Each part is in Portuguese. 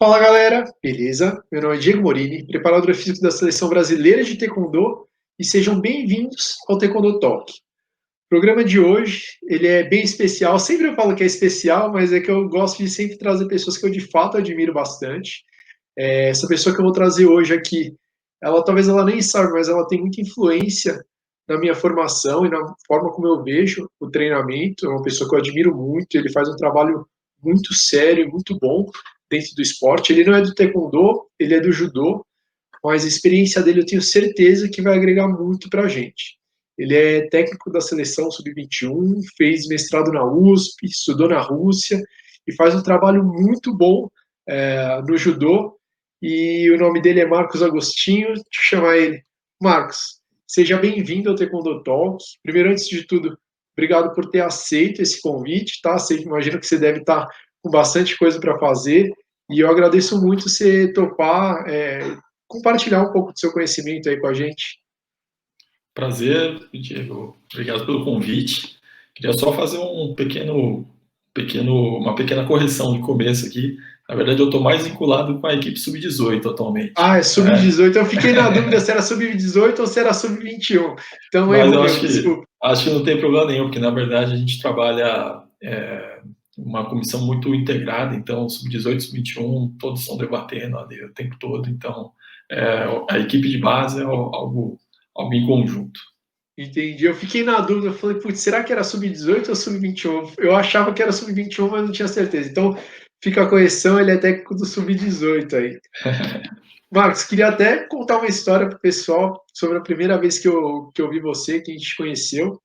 Fala galera, beleza? Meu nome é Diego Morini, preparador físico da Seleção Brasileira de Taekwondo e sejam bem-vindos ao Taekwondo Talk. O programa de hoje, ele é bem especial, sempre eu falo que é especial, mas é que eu gosto de sempre trazer pessoas que eu de fato admiro bastante. Essa pessoa que eu vou trazer hoje aqui, talvez ela nem saiba, mas ela tem muita influência na minha formação e na forma como eu vejo o treinamento. É uma pessoa que eu admiro muito, ele faz um trabalho muito sério, muito bom dentro do esporte. Ele não é do taekwondo, ele é do judô, mas a experiência dele eu tenho certeza que vai agregar muito para a gente. Ele é técnico da seleção sub-21, fez mestrado na USP, estudou na Rússia e faz um trabalho muito bom no judô. E o nome dele é Marcos Agostinho. Deixa eu chamar ele. Marcos, seja bem-vindo ao Taekwondo Talk. Primeiro, antes de tudo, obrigado por ter aceito esse convite, tá? Imagino que você deve estar com bastante coisa para fazer. E eu agradeço muito você topar compartilhar um pouco do seu conhecimento aí com a gente. Prazer, Diego. Obrigado pelo convite. Queria só fazer uma pequena correção de começo aqui. Na verdade, eu estou mais vinculado com a equipe sub-18 atualmente. Ah, é sub-18. Eu fiquei na dúvida se era sub-18 ou se era sub-21. Então, Mas erro eu meu, desculpa. acho que não tem problema nenhum, porque na verdade a gente trabalha uma comissão muito integrada, então sub-18, sub-21, todos estão debatendo ali o tempo todo, então a equipe de base é algo em conjunto. Entendi. Eu fiquei na dúvida. Eu falei, putz, será que era sub-18 ou sub-21? Eu achava que era sub-21, mas não tinha certeza. Então, fica a correção, ele é técnico do sub-18 aí. Marcos, queria até contar uma história para o pessoal sobre a primeira vez que eu vi você, que a gente te conheceu.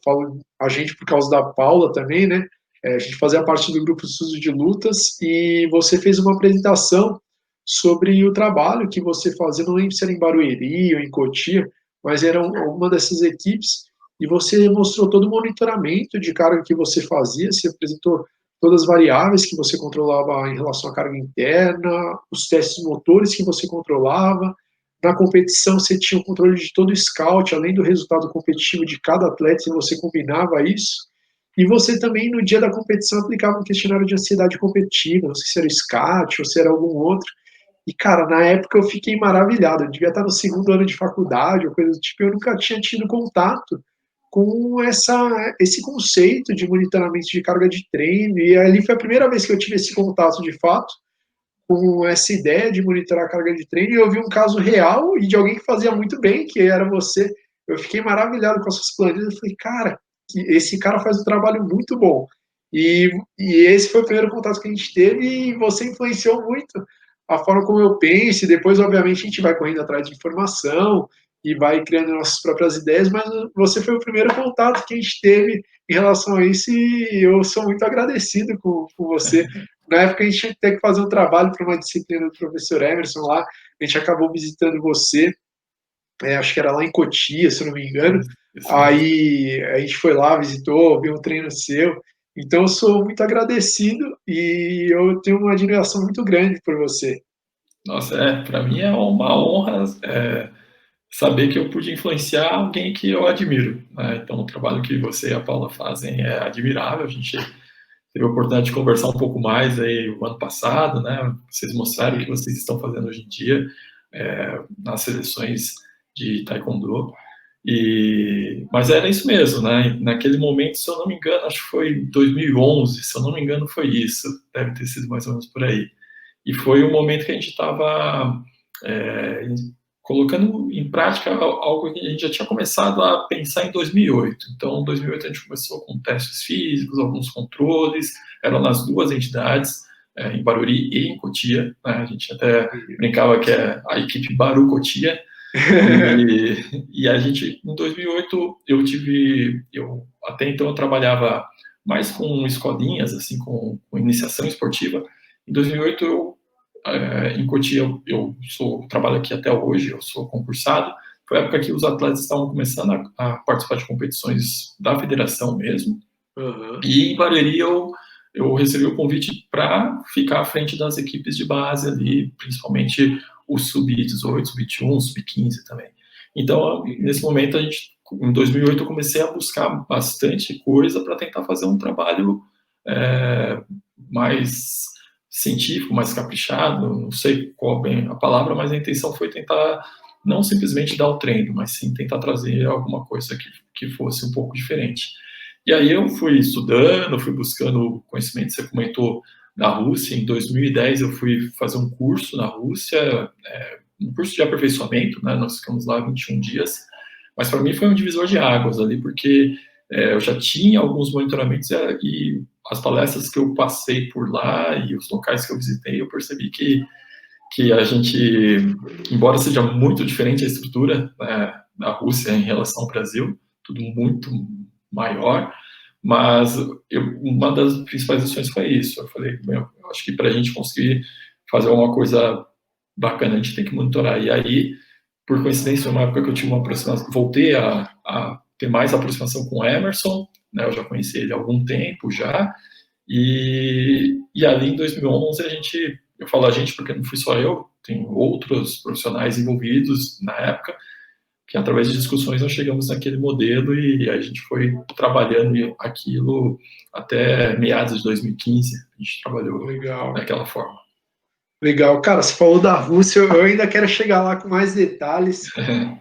Falo a gente por causa da Paula também, né? A gente fazia parte do grupo de estudo de lutas e você fez uma apresentação sobre o trabalho que você fazia, não lembro se era em Barueri ou em Cotia, mas era uma dessas equipes, e você mostrou todo o monitoramento de carga que você fazia, você apresentou todas as variáveis que você controlava em relação à carga interna, os testes motores que você controlava. Na competição, você tinha o controle de todo o scout, além do resultado competitivo de cada atleta, e você combinava isso. E você também, no dia da competição, aplicava um questionário de ansiedade competitiva, não sei se era o SCAT ou se era algum outro. E, cara, na época eu fiquei maravilhado. Eu devia estar no segundo ano de faculdade ou coisa do tipo. Eu nunca tinha tido contato com esse conceito de monitoramento de carga de treino. E ali foi a primeira vez que eu tive esse contato de fato com essa ideia de monitorar a carga de treino, e eu vi um caso real e de alguém que fazia muito bem, que era você. Eu fiquei maravilhado com as suas planilhas. Eu falei, cara, esse cara faz um trabalho muito bom. E esse foi o primeiro contato que a gente teve, e você influenciou muito a forma como eu penso. E depois, obviamente, a gente vai correndo atrás de informação e vai criando nossas próprias ideias, mas você foi o primeiro contato que a gente teve em relação a isso, e eu sou muito agradecido com você. Na época a gente tinha que fazer um trabalho para uma disciplina do professor Emerson lá, a gente acabou visitando você, acho que era lá em Cotia, se não me engano. Isso mesmo. Aí a gente foi lá, visitou, viu um treino seu. Então eu sou muito agradecido e eu tenho uma admiração muito grande por você. Nossa, para mim é uma honra saber que eu pude influenciar alguém que eu admiro, né? Então, o trabalho que você e a Paula fazem é admirável. A gente teve a oportunidade de conversar um pouco mais aí o ano passado, né? Vocês mostraram o que vocês estão fazendo hoje em dia nas seleções de Taekwondo. Mas era isso mesmo, né? Naquele momento, se eu não me engano, acho que foi em 2011, se eu não me engano, foi isso. Deve ter sido mais ou menos por aí. E foi um momento que a gente estava colocando em prática algo que a gente já tinha começado a pensar em 2008. Então, em 2008 a gente começou com testes físicos, alguns controles, eram nas duas entidades, em Barueri e em Cotia, né? A gente até brincava que é a equipe Baru Cotia. E a gente, em 2008, eu até então eu trabalhava mais com escolinhas, assim, com iniciação esportiva. Em 2008, em Cotia, eu trabalho aqui até hoje, eu sou concursado. Foi a época que os atletas estavam começando a participar de competições da federação mesmo. Uhum. E em Barueri eu recebi o convite para ficar à frente das equipes de base ali, principalmente o sub-18, sub-21, sub-15 também. Então, nesse momento, em 2008, eu comecei a buscar bastante coisa para tentar fazer um trabalho mais científico, mais caprichado, não sei qual bem a palavra, mas a intenção foi tentar não simplesmente dar o treino, mas sim tentar trazer alguma coisa que fosse um pouco diferente. E aí eu fui estudando, fui buscando conhecimento, você comentou da Rússia. Em 2010 eu fui fazer um curso na Rússia, um curso de aperfeiçoamento, né? Nós ficamos lá 21 dias, mas para mim foi um divisor de águas ali, porque eu já tinha alguns monitoramentos e as palestras que eu passei por lá e os locais que eu visitei, eu percebi que a gente, embora seja muito diferente a estrutura, né, da Rússia em relação ao Brasil, tudo muito maior, mas uma das principais lições foi isso. Eu falei, eu acho que para a gente conseguir fazer uma coisa bacana, a gente tem que monitorar. E aí, por coincidência, uma época que eu tive uma aproximação, voltei a ter mais aproximação com o Emerson, né, eu já conheci ele há algum tempo já, e ali em 2011 eu falo a gente porque não fui só eu, tem outros profissionais envolvidos na época, que através de discussões nós chegamos naquele modelo e a gente foi trabalhando aquilo até meados de 2015, a gente trabalhou Legal. daquela forma. Legal. Cara, você falou da Rússia, eu ainda quero chegar lá com mais detalhes,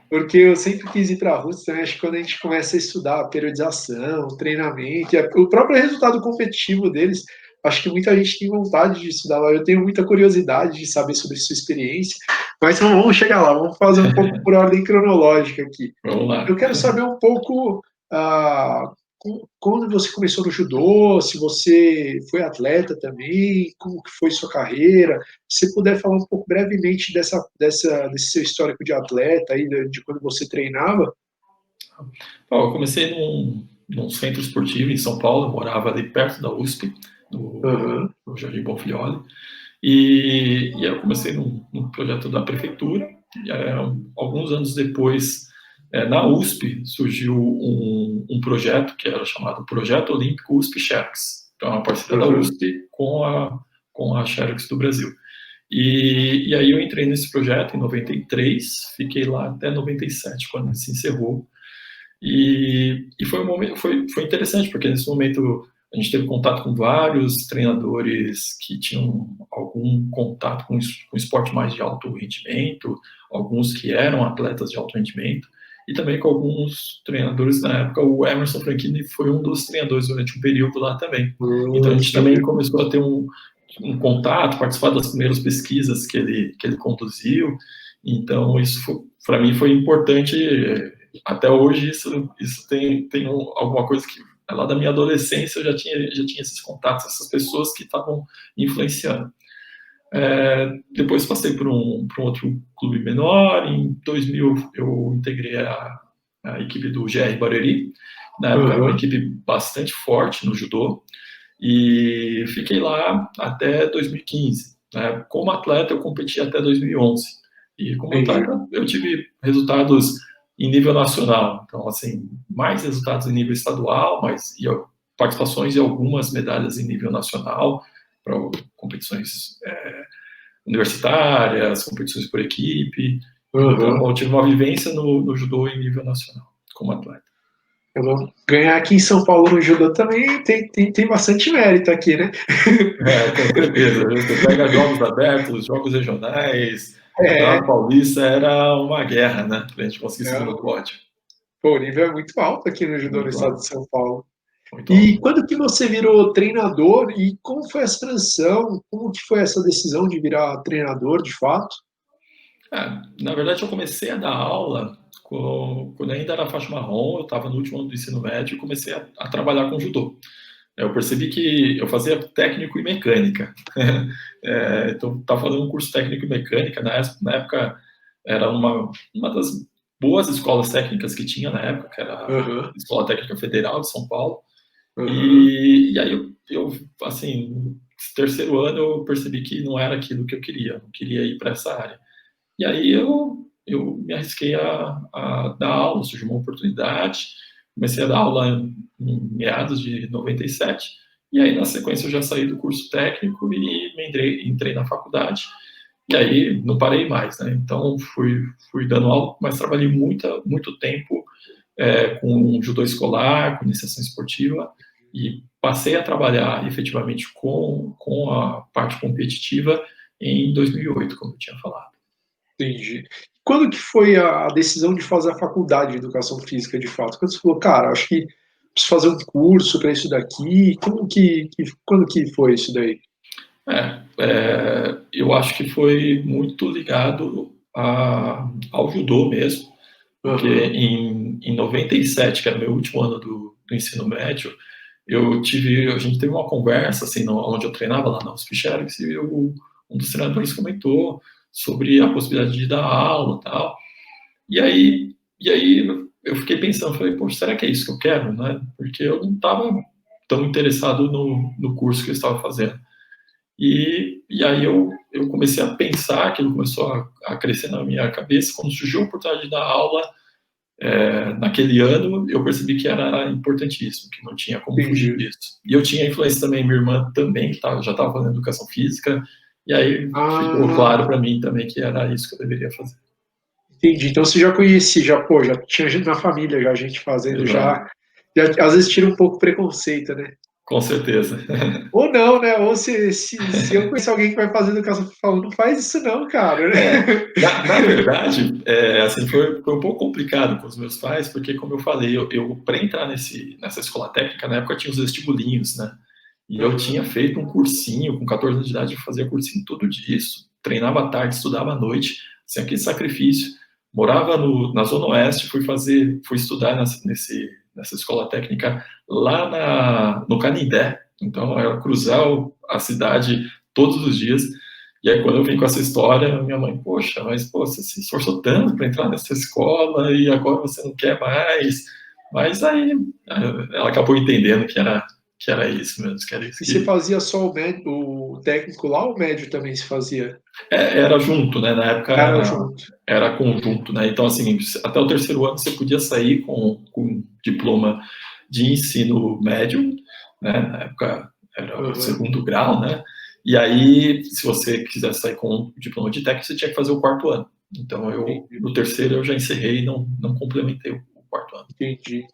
porque eu sempre quis ir para a Rússia, né? Acho que quando a gente começa a estudar a periodização, treinamento, o próprio resultado competitivo deles, acho que muita gente tem vontade de estudar lá. Eu tenho muita curiosidade de saber sobre sua experiência, mas não vamos chegar lá, vamos fazer um pouco por ordem cronológica aqui. Vamos lá. Eu quero saber um pouco quando você começou no judô, se você foi atleta também, como que foi sua carreira, se puder falar um pouco brevemente desse seu histórico de atleta, aí, de quando você treinava. Eu comecei num centro esportivo em São Paulo, eu morava ali perto da USP, no Jardim Bonfilioli, e eu comecei num projeto da prefeitura, e alguns anos depois, na USP, surgiu um projeto que era chamado Projeto Olímpico USP Xerox, então é uma parceria da USP com a Xerox do Brasil. E aí eu entrei nesse projeto em 93, fiquei lá até 97, quando ele se encerrou. E foi um momento, foi interessante, porque nesse momento a gente teve contato com vários treinadores que tinham algum contato com esporte mais de alto rendimento, alguns que eram atletas de alto rendimento, e também com alguns treinadores na época. O Emerson Franchini foi um dos treinadores durante um período lá também. Então a gente também começou a ter um contato, participar das primeiras pesquisas que ele conduziu. Então isso para mim foi importante. Até hoje isso tem alguma coisa que lá da minha adolescência eu já tinha esses contatos, essas pessoas que estavam influenciando. Depois passei por um outro clube menor. Em 2000 eu integrei a equipe do GR Barueri, na época era uma equipe bastante forte no judô, e fiquei lá até 2015. Né? Como atleta eu competi até 2011, e como atleta eu tive resultados em nível nacional, então assim, mais resultados em nível estadual, mas participações e algumas medalhas em nível nacional, para competições universitárias, competições por equipe. Então eu tive uma vivência no judô em nível nacional, como atleta. Ganhar aqui em São Paulo no judô também tem bastante mérito aqui, né? Com certeza. Você pega jogos abertos, jogos regionais, Campeonato Paulista, era uma guerra, né? Pra gente conseguir subir no pódio. Pô, o nível é muito alto aqui no judô no estado de São Paulo. Muito E alto. quando que você virou treinador e como foi essa transição? Como que foi essa decisão de virar treinador, de fato? Na verdade, eu comecei a dar aula quando ainda era faixa marrom, eu estava no último ano do ensino médio e comecei a trabalhar com judô. Eu percebi que eu fazia técnico e mecânica. Então, estava fazendo um curso técnico e mecânica. Na época, era uma das boas escolas técnicas que tinha na época, que era a Escola Técnica Federal de São Paulo. E aí, assim, no terceiro ano, eu percebi que não era aquilo que eu queria. Não queria ir para essa área. E aí, eu me arrisquei a dar aula, surgiu uma oportunidade. Comecei a dar aula em meados de 97, e aí na sequência eu já saí do curso técnico e entrei na faculdade, e aí não parei mais, né? Então fui dando aula, mas trabalhei muito tempo com judô escolar, com iniciação esportiva, e passei a trabalhar efetivamente com a parte competitiva em 2008, como eu tinha falado. Entendi. Quando que foi a decisão de fazer a faculdade de educação física, de fato? Quando você falou, cara, acho que preciso fazer um curso para isso daqui. Quando que foi isso daí? Eu acho que foi muito ligado ao judô mesmo, porque em 97, que era o meu último ano do ensino médio, a gente teve uma conversa, assim, onde eu treinava lá na USP Xerox, e um dos treinadores comentou sobre a possibilidade de dar aula e tal. E aí eu fiquei pensando, falei, poxa, será que é isso que eu quero, né? Porque eu não estava tão interessado no curso que eu estava fazendo. E aí eu comecei a pensar, aquilo começou a crescer na minha cabeça. Quando surgiu a oportunidade de dar aula, naquele ano, eu percebi que era importantíssimo, que não tinha como fugir Entendi. disso. E eu tinha influência também, minha irmã também, já estava fazendo educação física, e aí ficou Ah, claro para mim também que era isso que eu deveria fazer. entendi. Então você já conhecia, já tinha gente na família, já gente fazendo, Exato. às vezes tira um pouco preconceito, né? Com certeza. Ou não, né? Ou se eu conhecer alguém que vai fazer educação, falando, não faz isso não, cara. Na verdade, assim, foi um pouco complicado com os meus pais, porque, como eu falei, eu para entrar nessa escola técnica, na época tinha os vestibulinhos, né? E eu tinha feito um cursinho, com 14 anos de idade, eu fazia cursinho todo dia, treinava à tarde, estudava à noite, sem aquele sacrifício. Morava na Zona Oeste, fui estudar nessa escola técnica lá no Canindé. Então, era cruzar a cidade todos os dias. E aí, quando eu vim com essa história, minha mãe, poxa, mas pô, você se esforçou tanto para entrar nessa escola e agora você não quer mais. Mas aí ela acabou entendendo que era isso mesmo, que era isso E você que. fazia só o técnico lá ou o médio também se fazia? Era junto, né? Na época Era junto. era conjunto, né? Então, assim, até o terceiro ano você podia sair com diploma de ensino médio, né? Na época era o segundo grau, né? E aí, se você quisesse sair com um diploma de técnico, você tinha que fazer o quarto ano. Então, no terceiro eu já encerrei e não complementei o quarto ano. Entendi.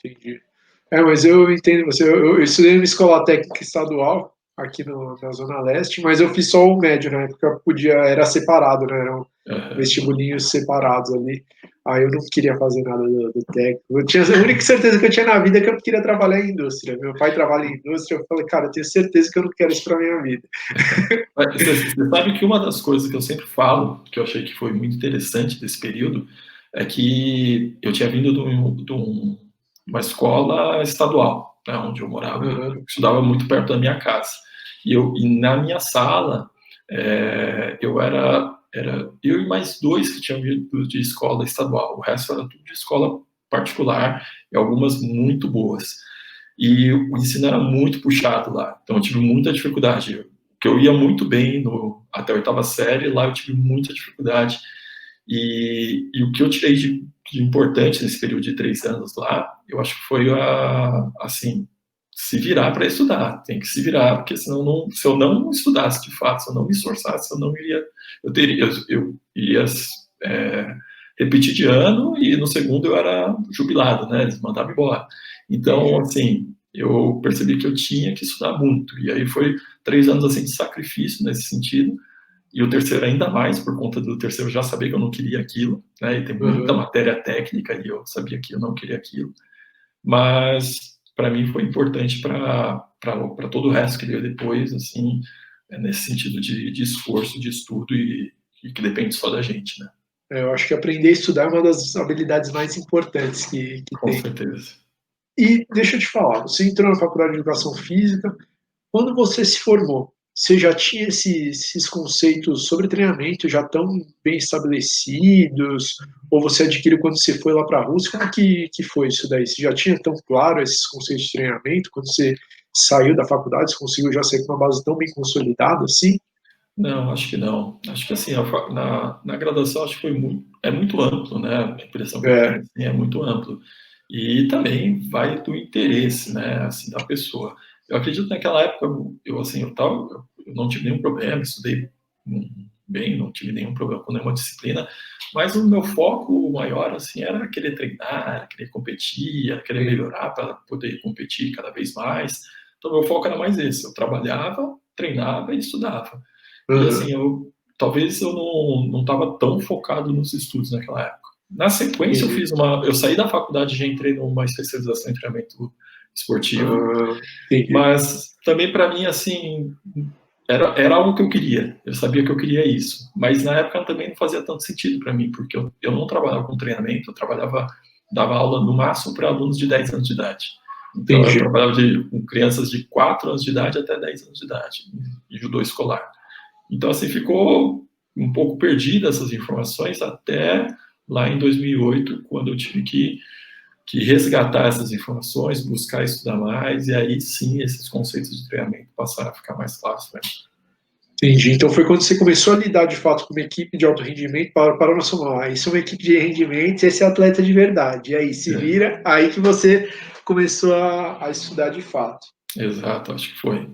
Mas eu entendo você. Eu estudei numa escola técnica estadual aqui na Zona Leste, mas eu fiz só o médio na época, era separado, né? Eram Uhum. vestibulinhos separados ali. Aí eu não queria fazer nada do técnico. A única certeza que eu tinha na vida é que eu queria trabalhar em indústria. Meu pai trabalha em indústria, eu falei, cara, eu tenho certeza que eu não quero isso para minha vida. Você sabe que uma das coisas que eu sempre falo, que eu achei que foi muito interessante desse período, é que eu tinha vindo de uma escola estadual, né, onde eu morava, eu estudava muito perto da minha casa. E na minha sala, era eu e mais dois que tinham vindo de escola estadual, o resto era tudo de escola particular, e algumas muito boas. E o ensino era muito puxado lá, então eu tive muita dificuldade, que eu ia muito bem até a oitava série, lá eu tive muita dificuldade. E o que eu tirei de importante nesse período de 3 anos lá, eu acho que foi assim, se virar para estudar. Tem que se virar, porque senão se eu não estudasse de fato, se eu não me esforçasse, eu não iria, eu iria repetir de ano e no segundo eu era jubilado, né? Eles mandavam embora. Então, assim, eu percebi que eu tinha que estudar muito. E aí foi 3 anos assim de sacrifício nesse sentido. E o terceiro ainda mais, por conta do terceiro eu já sabia que eu não queria aquilo, né? E tem muita matéria técnica e eu sabia que eu não queria aquilo. Mas para mim foi importante para todo o resto que veio depois, assim, nesse sentido de esforço, de estudo e que depende só da gente, né? Eu acho que aprender a estudar é uma das habilidades mais importantes que Com tem. certeza. E deixa eu te falar, você entrou na faculdade de educação física. Quando você se formou, você já tinha esses conceitos sobre treinamento já tão bem estabelecidos? Ou você adquiriu quando você foi lá para a Rússia? Como que foi isso daí? Você já tinha tão claro esses conceitos de treinamento? Quando você saiu da faculdade, você conseguiu já sair com uma base tão bem consolidada assim? Não, acho que não. Acho que assim, na graduação acho que é muito amplo, né? A impressão que eu tenho É, assim, é muito amplo. E também vai do interesse, né, assim, da pessoa. Eu acredito que naquela época eu não tive nenhum problema, estudei bem, não tive nenhum problema com nenhuma disciplina, mas o meu foco maior assim era querer treinar, querer competir, era querer melhorar para poder competir cada vez mais. Então, meu foco era mais esse. Eu trabalhava, treinava e estudava. E, Uhum. assim, talvez eu não estava tão focado nos estudos naquela época. Na sequência, Entendi. Eu saí da faculdade e já entrei numa especialização em treinamento esportivo, Entendi. mas também para mim, assim, era algo que eu queria. Eu sabia que eu queria isso, mas na época também não fazia tanto sentido para mim, porque eu não trabalhava com treinamento, dava aula no máximo para alunos de 10 anos de idade. Então, eu Entendi. trabalhava com crianças de 4 anos de idade até 10 anos de idade, em judô escolar. Então, assim, ficou um pouco perdida essas informações até lá em 2008, quando eu tive que resgatar essas informações, buscar estudar mais, e aí sim esses conceitos de treinamento passaram a ficar mais claros para mim. Entendi. Então foi quando você começou a lidar de fato com uma equipe de alto rendimento, para nossa mão. Isso é uma equipe de rendimento, esse é atleta de verdade. E aí se vira, aí que você começou a estudar de fato. Exato, acho que foi.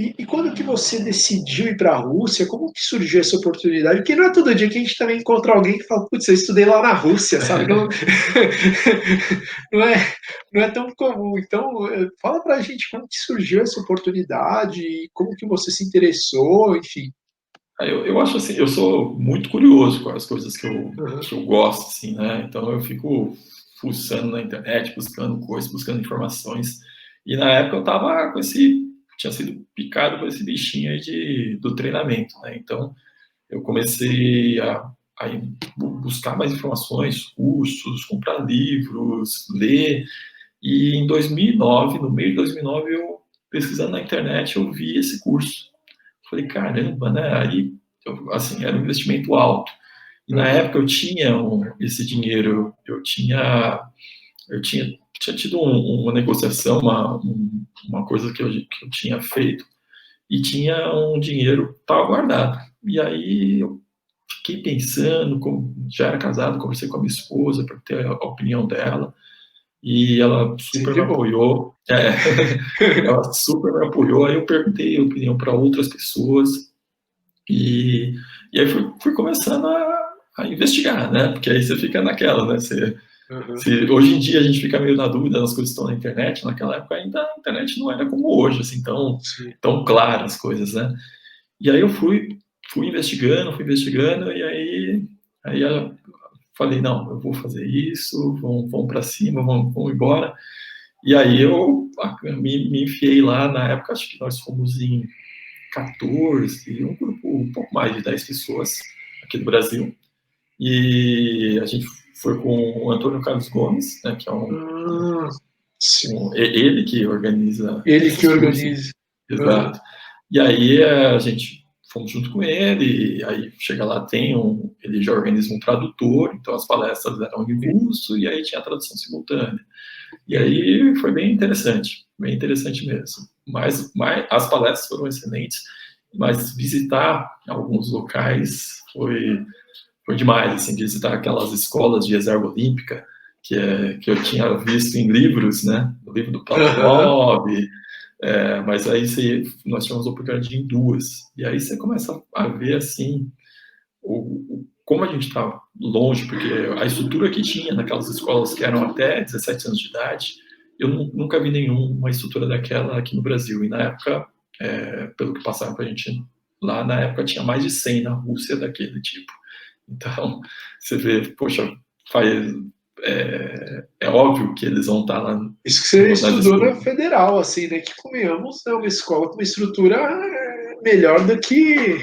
E quando que você decidiu ir para a Rússia? Como que surgiu essa oportunidade? Porque não é todo dia que a gente também encontra alguém que fala, putz, eu estudei lá na Rússia, sabe? Não, não, não é tão comum. Então, fala para a gente como que surgiu essa oportunidade, como que você se interessou, enfim. Eu acho assim, eu sou muito curioso com as coisas Uhum. que eu gosto, assim, né? Então eu fico fuçando na internet, buscando coisas, buscando informações. E na época eu tava tinha sido picado por esse bichinho aí do treinamento, né? Então eu comecei a buscar mais informações, cursos, comprar livros, ler. E em 2009, no meio de 2009, eu pesquisando na internet, eu vi esse curso. Falei, caramba, né? Aí, assim, era um investimento alto. E na Uhum. época eu tinha esse dinheiro, tinha tido uma negociação, uma coisa que eu tinha feito, e tinha um dinheiro estava guardado. E aí eu fiquei pensando, já era casado, conversei com a minha esposa para ter a opinião dela, e ela super me Sempre bom. apoiou. Ela super me apoiou. Aí eu perguntei a opinião para outras pessoas, e, e aí fui começando a investigar, né? Porque aí você fica naquela, né? Uhum. Hoje em dia a gente fica meio na dúvida das coisas que estão na internet, naquela época ainda a internet não era como hoje, assim, Sim. tão claras as coisas, né? E aí eu fui investigando, e aí eu falei, não, eu vou fazer isso, vamos para cima, vamos embora. E aí eu me enfiei lá, na época acho que nós fomos em 14, um grupo um pouco mais de 10 pessoas aqui do Brasil. E a gente foi com o Antônio Carlos Gomes, né, que é Ah, sim. ele que organiza Ele que esses cursos. organiza. Uhum. Exato. E aí a gente fomos junto com ele, e aí chega lá, ele já organiza um tradutor, então as palestras eram em russo, e aí tinha a tradução simultânea. E aí foi bem interessante mesmo. Mas as palestras foram excelentes, mas visitar alguns locais foi demais, assim, visitar aquelas escolas de reserva olímpica que eu tinha visto em livros, né? O livro do Uhum. Platonov, mas aí nós tivemos a oportunidade de ir em duas. E aí você começa a ver, assim, como a gente está longe, porque a estrutura que tinha naquelas escolas que eram até 17 anos de idade, eu nunca vi nenhuma estrutura daquela aqui no Brasil. E na época, pelo que passaram para a gente lá, na época tinha mais de 100 na Rússia daquele tipo. Então, você vê, poxa, faz, é óbvio que eles vão estar lá Isso que você nas estudou na escolas. federal, assim, né? Que convenhamos, é uma escola com uma estrutura melhor do que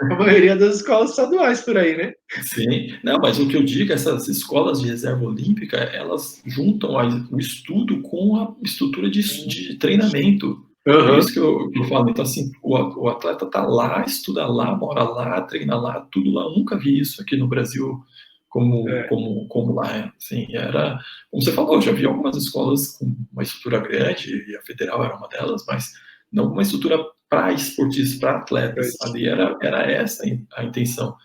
a maioria das escolas estaduais por aí, né? Sim, não, mas o que eu digo, essas escolas de reserva olímpica, elas juntam o estudo com a estrutura de treinamento. É Uhum. isso que eu falo. Então, assim, o atleta tá lá, estuda lá, mora lá, treina lá, tudo lá. Eu nunca vi isso aqui no Brasil É, como lá é. Assim, como você falou, eu já vi algumas escolas com uma estrutura grande, e a Federal era uma delas, mas não uma estrutura para esportistas, para é atletas. isso. Ali era essa a intenção.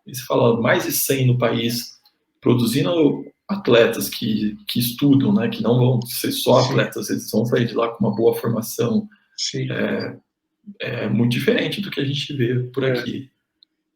E você fala, mais de 100 no país, produzindo atletas que estudam, né, que não vão ser só Sim, atletas, eles vão sair de lá com uma boa formação. sim. É muito diferente do que a gente vê por É. aqui.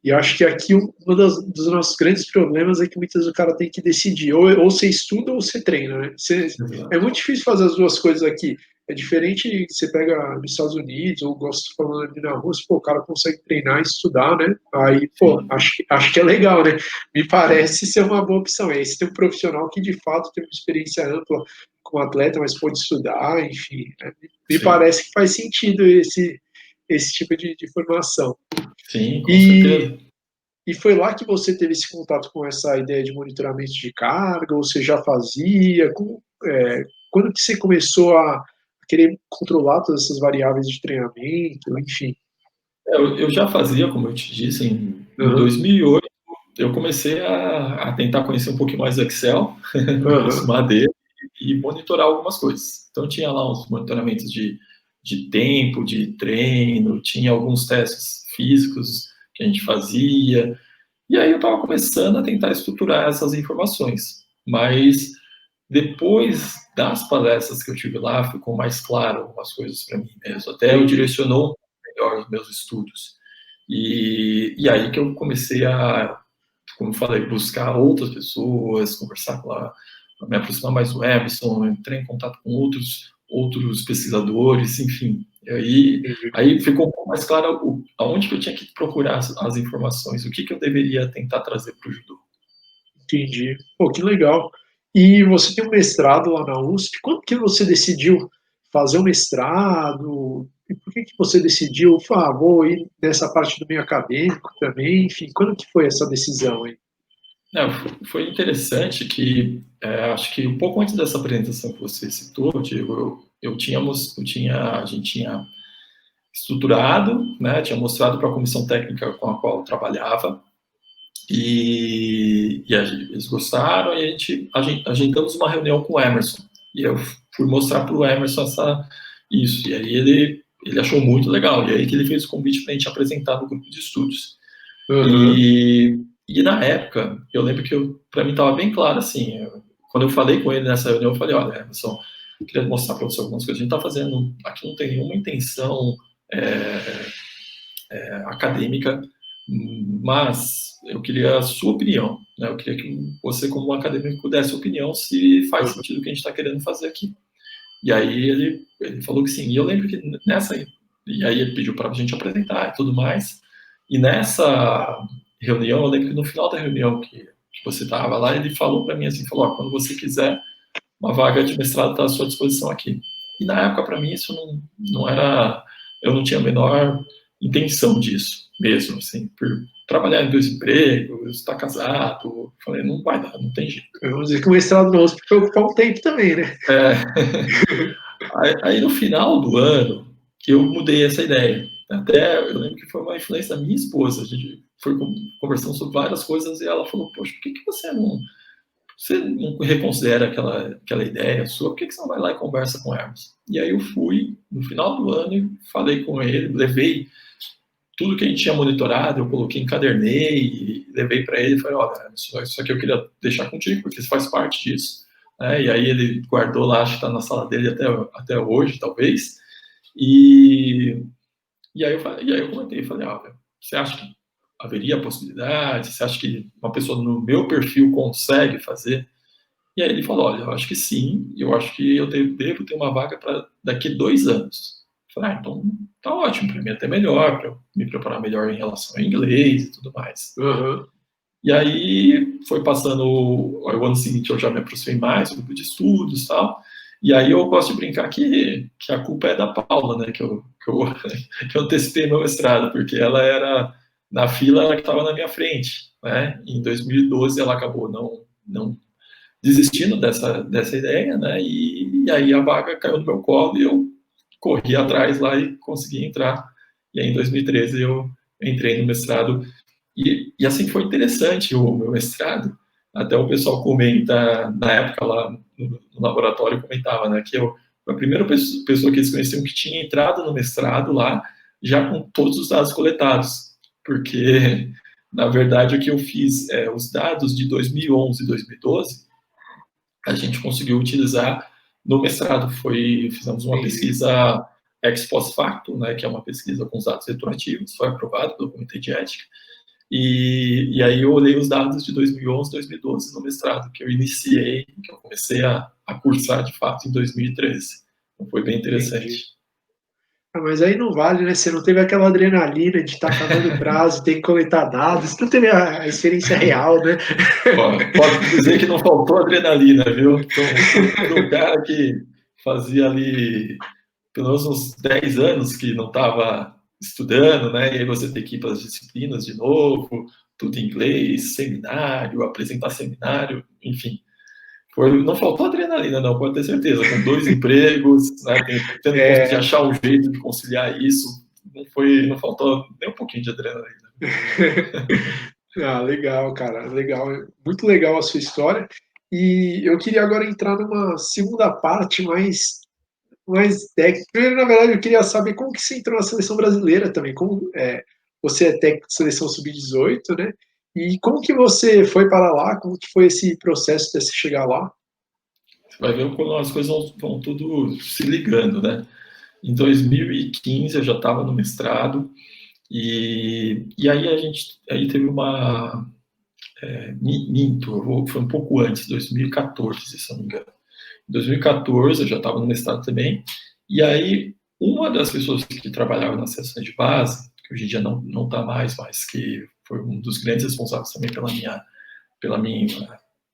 E eu acho que aqui dos nossos grandes problemas é que muitas vezes o cara tem que decidir, ou você estuda ou você treina, né? É Exato. muito difícil fazer as duas coisas aqui. É diferente, você pega nos Estados Unidos, ou gosto de falando ali na Rússia, pô, o cara consegue treinar e estudar, né? Aí, pô, Sim, acho que é legal, né? Me parece ser uma boa opção. Aí você tem um profissional que, de fato, tem uma experiência ampla como atleta, mas pode estudar, enfim. Né? Me sim, parece que faz sentido esse tipo de formação. sim, com E, certeza. e foi lá que você teve esse contato com essa ideia de monitoramento de carga, ou você já fazia? Quando que você começou a querer controlar todas essas variáveis de treinamento, enfim? Eu já fazia, como eu te disse, em Aham, 2008, eu comecei a tentar conhecer um pouquinho mais do Excel, me aham, aproximar dele e monitorar algumas coisas. Então, tinha lá uns monitoramentos de tempo, de treino, tinha alguns testes físicos que a gente fazia, e aí eu estava começando a tentar estruturar essas informações. Mas depois das palestras que eu tive lá, ficou mais claro algumas coisas para mim mesmo. Até eu entendi. direcionou melhor os meus estudos. E aí que eu comecei a, como eu falei, buscar outras pessoas, conversar com a, me aproximar mais do Emerson, entrei em contato com outros pesquisadores, enfim. E Entendi. aí ficou um pouco mais claro aonde que eu tinha que procurar as informações, o que que eu deveria tentar trazer para o judô. Entendi. Pô, que legal. E você tem um mestrado lá na USP. Quando que você decidiu fazer o mestrado? E por que que você decidiu, vou ir nessa parte do meio acadêmico também? Enfim, quando que foi essa decisão aí? Não, foi interessante que, acho que um pouco antes dessa apresentação que você citou, Diego, a gente tinha estruturado, né, tinha mostrado para a comissão técnica com a qual eu trabalhava, eles gostaram, e agendamos uma reunião com o Emerson, e eu fui mostrar para o Emerson isso, e aí ele achou muito legal, e aí que ele fez o convite para a gente apresentar no grupo de estudos. Aham, E na época, eu lembro que para mim estava bem claro assim, quando eu falei com ele nessa reunião, eu falei, olha, Emerson, eu queria mostrar para você algumas coisas. A gente está fazendo, aqui não tem nenhuma intenção é, acadêmica, mas eu queria a sua opinião. Né? Eu queria que você, como um acadêmico, desse opinião se faz aham, sentido o que a gente está querendo fazer aqui. E aí ele falou que sim. E eu lembro que e aí ele pediu para a gente apresentar e tudo mais. E nessa reunião, eu lembro que no final da reunião que você estava lá, ele falou para mim assim, falou, quando você quiser, uma vaga de mestrado está à sua disposição aqui. E na época, para mim, isso não era, eu não tinha a menor intenção disso mesmo, assim, por trabalhar em 2 empregos, estar casado, falei, não vai dar, não tem jeito. vamos dizer que o mestrado na USP foi ocupar um tempo também, né? É, aí no final do ano, que eu mudei essa ideia. Até eu lembro que foi uma influência da minha esposa. A gente foi conversando sobre várias coisas e ela falou: poxa, por que você não reconsidera aquela ideia sua? Por que você não vai lá e conversa com o Hermes? E aí eu fui no final do ano e falei com ele, levei tudo que a gente tinha monitorado, eu coloquei, encadernei e levei para ele e falei: olha, isso aqui eu queria deixar contigo, porque você faz parte disso. E aí ele guardou lá, acho que está na sala dele até hoje, talvez. E, e aí eu comentei, falei, você acha que haveria possibilidade? Você acha que uma pessoa no meu perfil consegue fazer? E aí ele falou, olha, eu acho que sim, eu acho que eu devo ter uma vaga para daqui a 2 anos. Eu falei, então tá ótimo, para mim até melhor, para eu me preparar melhor em relação ao inglês e tudo mais. Aham, E aí foi passando o ano seguinte, eu já me aproximei mais do grupo de estudos e tal. E aí eu gosto de brincar que a culpa é da Paula, né? Que eu antecipei meu mestrado, porque ela era, na fila, ela que estava na minha frente. Né? Em 2012 ela acabou não desistindo dessa ideia, né? E aí a vaga caiu no meu colo e eu corri atrás lá e consegui entrar. E aí em 2013 eu entrei no mestrado e assim foi interessante o meu mestrado. Até o pessoal comenta, na época lá no laboratório, comentava, né, que eu a primeira pessoa que eles conheciam que tinha entrado no mestrado lá, já com todos os dados coletados. Porque, na verdade, o que eu fiz, os dados de 2011 e 2012, a gente conseguiu utilizar no mestrado. Fizemos uma entendi. pesquisa ex post facto, né, que é uma pesquisa com os dados retroativos, foi aprovado pelo Comitê de Ética, e aí eu olhei os dados de 2011, 2012 no mestrado, que eu iniciei, que eu comecei a cursar de fato em 2013. Então, foi bem entendi. interessante. Ah, mas aí não vale, né? Você não teve aquela adrenalina de estar acabando o prazo, ter que coletar dados, você não teve a experiência real, né? Ó, posso dizer que não faltou adrenalina, viu? Então, para um cara que fazia ali pelo menos uns 10 anos que não estava estudando, né? E aí você tem que ir para as disciplinas de novo, tudo em inglês, seminário, apresentar seminário, enfim. Não faltou adrenalina, não, pode ter certeza. Com 2 empregos, né, tendo que É, achar um jeito de conciliar isso, não faltou nem um pouquinho de adrenalina. ah, legal, cara, legal, muito legal a sua história. E eu queria agora entrar numa segunda parte mais técnica. Primeiro, na verdade, eu queria saber como que você entrou na seleção brasileira também, como você é técnico de seleção sub-18, né? E como que você foi para lá? Como que foi esse processo de você chegar lá? Você vai ver como as coisas vão tudo se ligando, né? Em 2015 eu já estava no mestrado e aí aí teve uma minto, foi um pouco antes, 2014, se eu não me engano. Em 2014 eu já estava no mestrado também e aí uma das pessoas que trabalhava na seção de base, que hoje em dia não está mais, mas que foi um dos grandes responsáveis também pela minha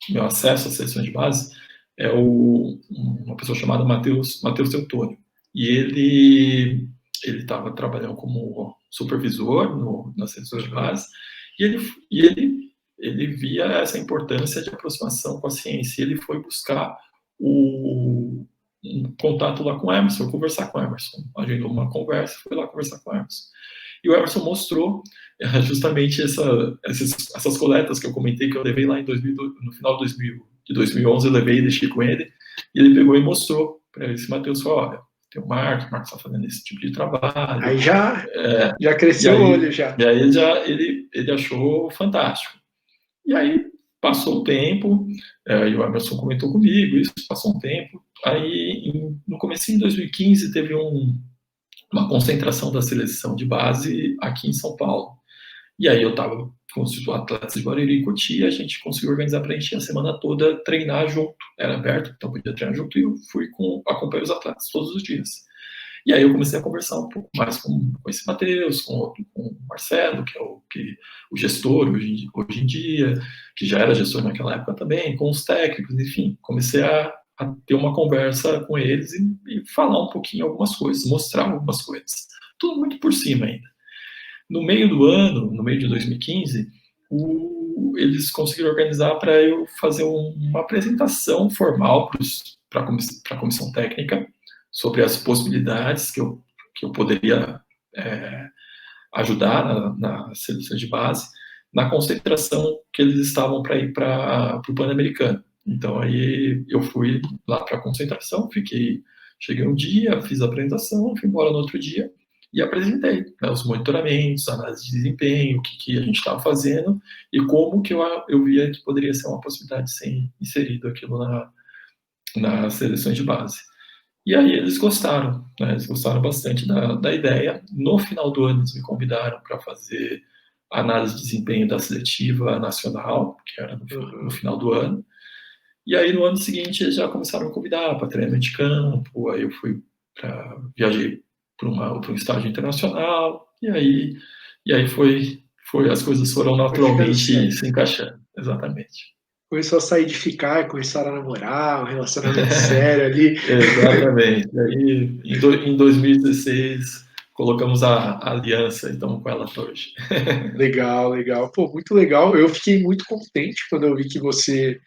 meu acesso à seção de base, é uma pessoa chamada Matheus Teutônio. E ele estava trabalhando como supervisor na seção de base, e ele via essa importância de aproximação com a ciência. E ele foi buscar um contato lá com o Emerson, conversar com o Emerson. Agendou uma conversa, foi lá conversar com o Emerson. E o Emerson mostrou justamente essas coletas que eu comentei que eu levei lá no final de 2011, eu levei e deixei com ele, e ele pegou e mostrou para esse Matheus, falou, olha, tem o Marcos está fazendo esse tipo de trabalho, Aí já e cresceu o aí, olho já. e aí ele achou fantástico. E aí passou o tempo, e o Emerson comentou comigo, isso passou um tempo, aí no começo de 2015 teve uma concentração da seleção de base aqui em São Paulo. E aí eu estava com os atletas de Barueri e Cotia, a gente conseguiu organizar para a gente a semana toda treinar junto. Era aberto, então podia treinar junto e eu acompanhei os atletas todos os dias. E aí eu comecei a conversar um pouco mais com esse Matheus, com o Marcelo, que é o gestor hoje em dia, que já era gestor naquela época também, com os técnicos, enfim. Comecei a ter uma conversa com eles e falar um pouquinho algumas coisas, mostrar algumas coisas. Tudo muito por cima ainda. No meio do ano, no meio de 2015, eles conseguiram organizar para eu fazer uma apresentação formal para a comissão técnica sobre as possibilidades que eu poderia ajudar na seleção de base, na concentração que eles estavam para ir para o Pan-Americano. Então, aí eu fui lá para a concentração, cheguei um dia, fiz a apresentação, fui embora no outro dia, e apresentei, né, os monitoramentos, análise de desempenho, o que a gente estava fazendo e como que eu via que poderia ser uma possibilidade de ser inserido aquilo nas seleções de base. E aí eles gostaram, né, eles gostaram bastante da ideia. No final do ano eles me convidaram para fazer a análise de desempenho da seletiva nacional, que era no final do ano. E aí no ano seguinte eles já começaram a me convidar para treinamento de campo, aí eu viajei para um estágio internacional, e aí as coisas foram Foi ficando naturalmente certo. se encaixando, exatamente. Começou a sair de ficar, começaram a namorar, um relacionamento sério ali. Exatamente. Aí em 2016 colocamos a aliança e estamos com ela até hoje. Legal, legal. Pô, muito legal. Eu fiquei muito contente quando eu vi que você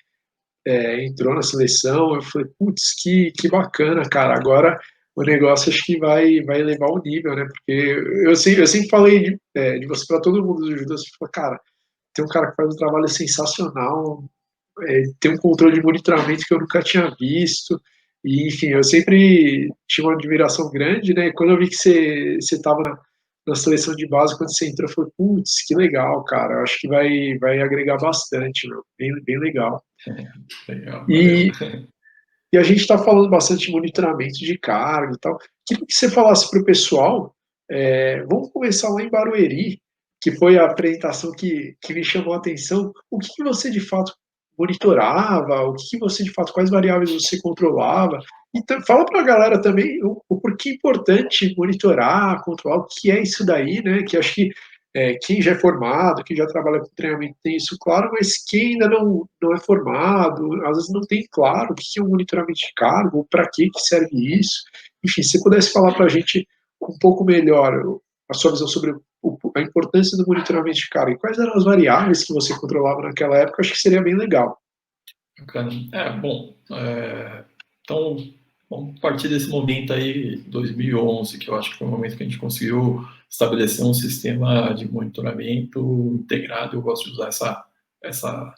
entrou na seleção. Eu falei, putz, que bacana, cara. Agora o negócio acho que vai elevar o nível, né? Porque eu sempre falei de você para todo mundo do judô. Você fala, cara, tem um cara que faz um trabalho sensacional, tem um controle de monitoramento que eu nunca tinha visto. E, enfim, eu sempre tinha uma admiração grande, né? Quando eu vi que você estava na seleção de base, quando você entrou, eu falei, putz, que legal, cara. Eu acho que vai agregar bastante, meu. Bem, bem legal. Legal, valeu. E, e a gente está falando bastante de monitoramento de carga e tal. Queria que você falasse para o pessoal, vamos começar lá em Barueri, que foi a apresentação que me chamou a atenção. O que você de fato monitorava? O que você de fato, quais variáveis você controlava? Então, fala para a galera também o porquê é importante monitorar, controlar o que é isso daí, né? Que acho que quem já é formado, quem já trabalha com treinamento tem isso claro, mas quem ainda não é formado, às vezes não tem claro o que é um monitoramento de cargo, ou para que serve isso. Enfim, se você pudesse falar para a gente um pouco melhor a sua visão sobre a importância do monitoramento de cargo e quais eram as variáveis que você controlava naquela época, acho que seria bem legal. Bacana. Bom, então, vamos partir desse momento aí, 2011, que eu acho que foi o momento que a gente conseguiu estabelecer um sistema de monitoramento integrado. Eu gosto de usar essa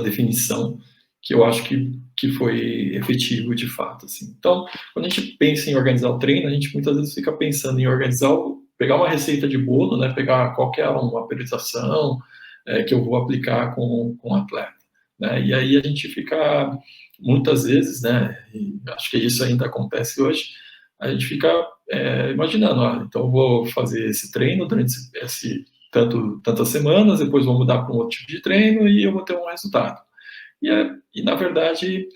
definição, que eu acho que foi efetivo de fato. Assim. Então, quando a gente pensa em organizar o treino, a gente muitas vezes fica pensando em pegar uma receita de bolo, né, pegar qualquer uma periodização que eu vou aplicar com o atleta. Né? E aí a gente fica, muitas vezes, né, e acho que isso ainda acontece hoje, a gente fica imaginando, então eu vou fazer esse treino durante tantas semanas, depois vou mudar para um outro tipo de treino e eu vou ter um resultado. E na verdade,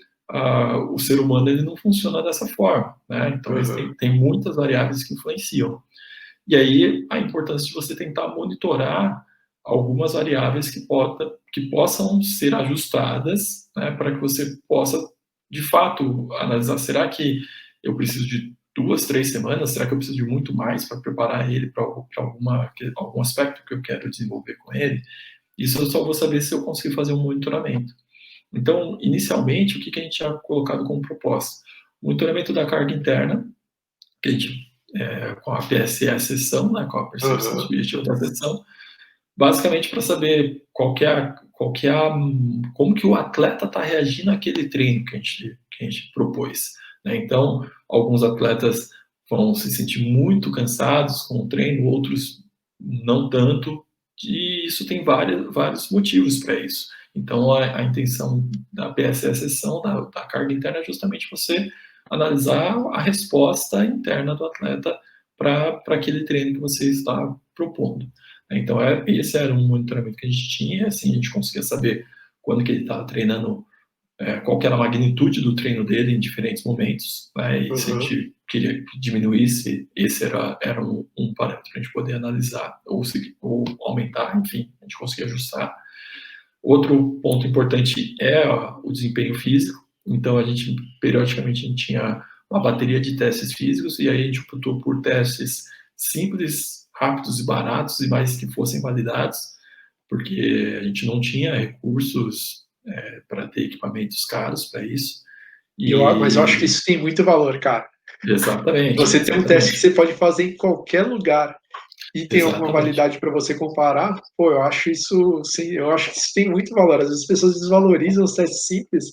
o ser humano ele não funciona dessa forma, né? Então tem muitas variáveis que influenciam. E aí a importância de você tentar monitorar algumas variáveis que possam ser ajustadas, né, para que você possa, de fato, analisar, será que eu preciso de 2, 3 semanas? Será que eu preciso de muito mais para preparar ele para algum aspecto que eu quero desenvolver com ele? Isso eu só vou saber se eu conseguir fazer um monitoramento. Então, inicialmente, o que a gente tinha colocado como proposta? Monitoramento da carga interna, que a gente, com a PSE sessão, né, com a percepção subjetiva da sessão, basicamente para saber como que o atleta está reagindo àquele treino que a gente propôs. Né? Então, alguns atletas vão se sentir muito cansados com o treino, outros não tanto, e isso tem vários motivos para isso. Então, a intenção da PSE sessão, da carga interna, é justamente você analisar a resposta interna do atleta para aquele treino que você está propondo. Então, esse era um monitoramento que a gente tinha, assim, a gente conseguia saber quando que ele estava treinando, qual que era a magnitude do treino dele em diferentes momentos, né, e se a gente queria que diminuísse, esse era um parâmetro para a gente poder analisar, ou aumentar, enfim, a gente conseguia ajustar. Outro ponto importante é o desempenho físico, então periodicamente, a gente tinha uma bateria de testes físicos, e aí a gente optou por testes simples, rápidos e baratos, e mais que fossem validados, porque a gente não tinha recursos para ter equipamentos caros para isso. Mas eu acho que isso tem muito valor, cara. Exatamente. Você tem um teste que você pode fazer em qualquer lugar e tem alguma validade para você comparar, pô, eu acho isso tem muito valor. Às vezes as pessoas desvalorizam os testes simples,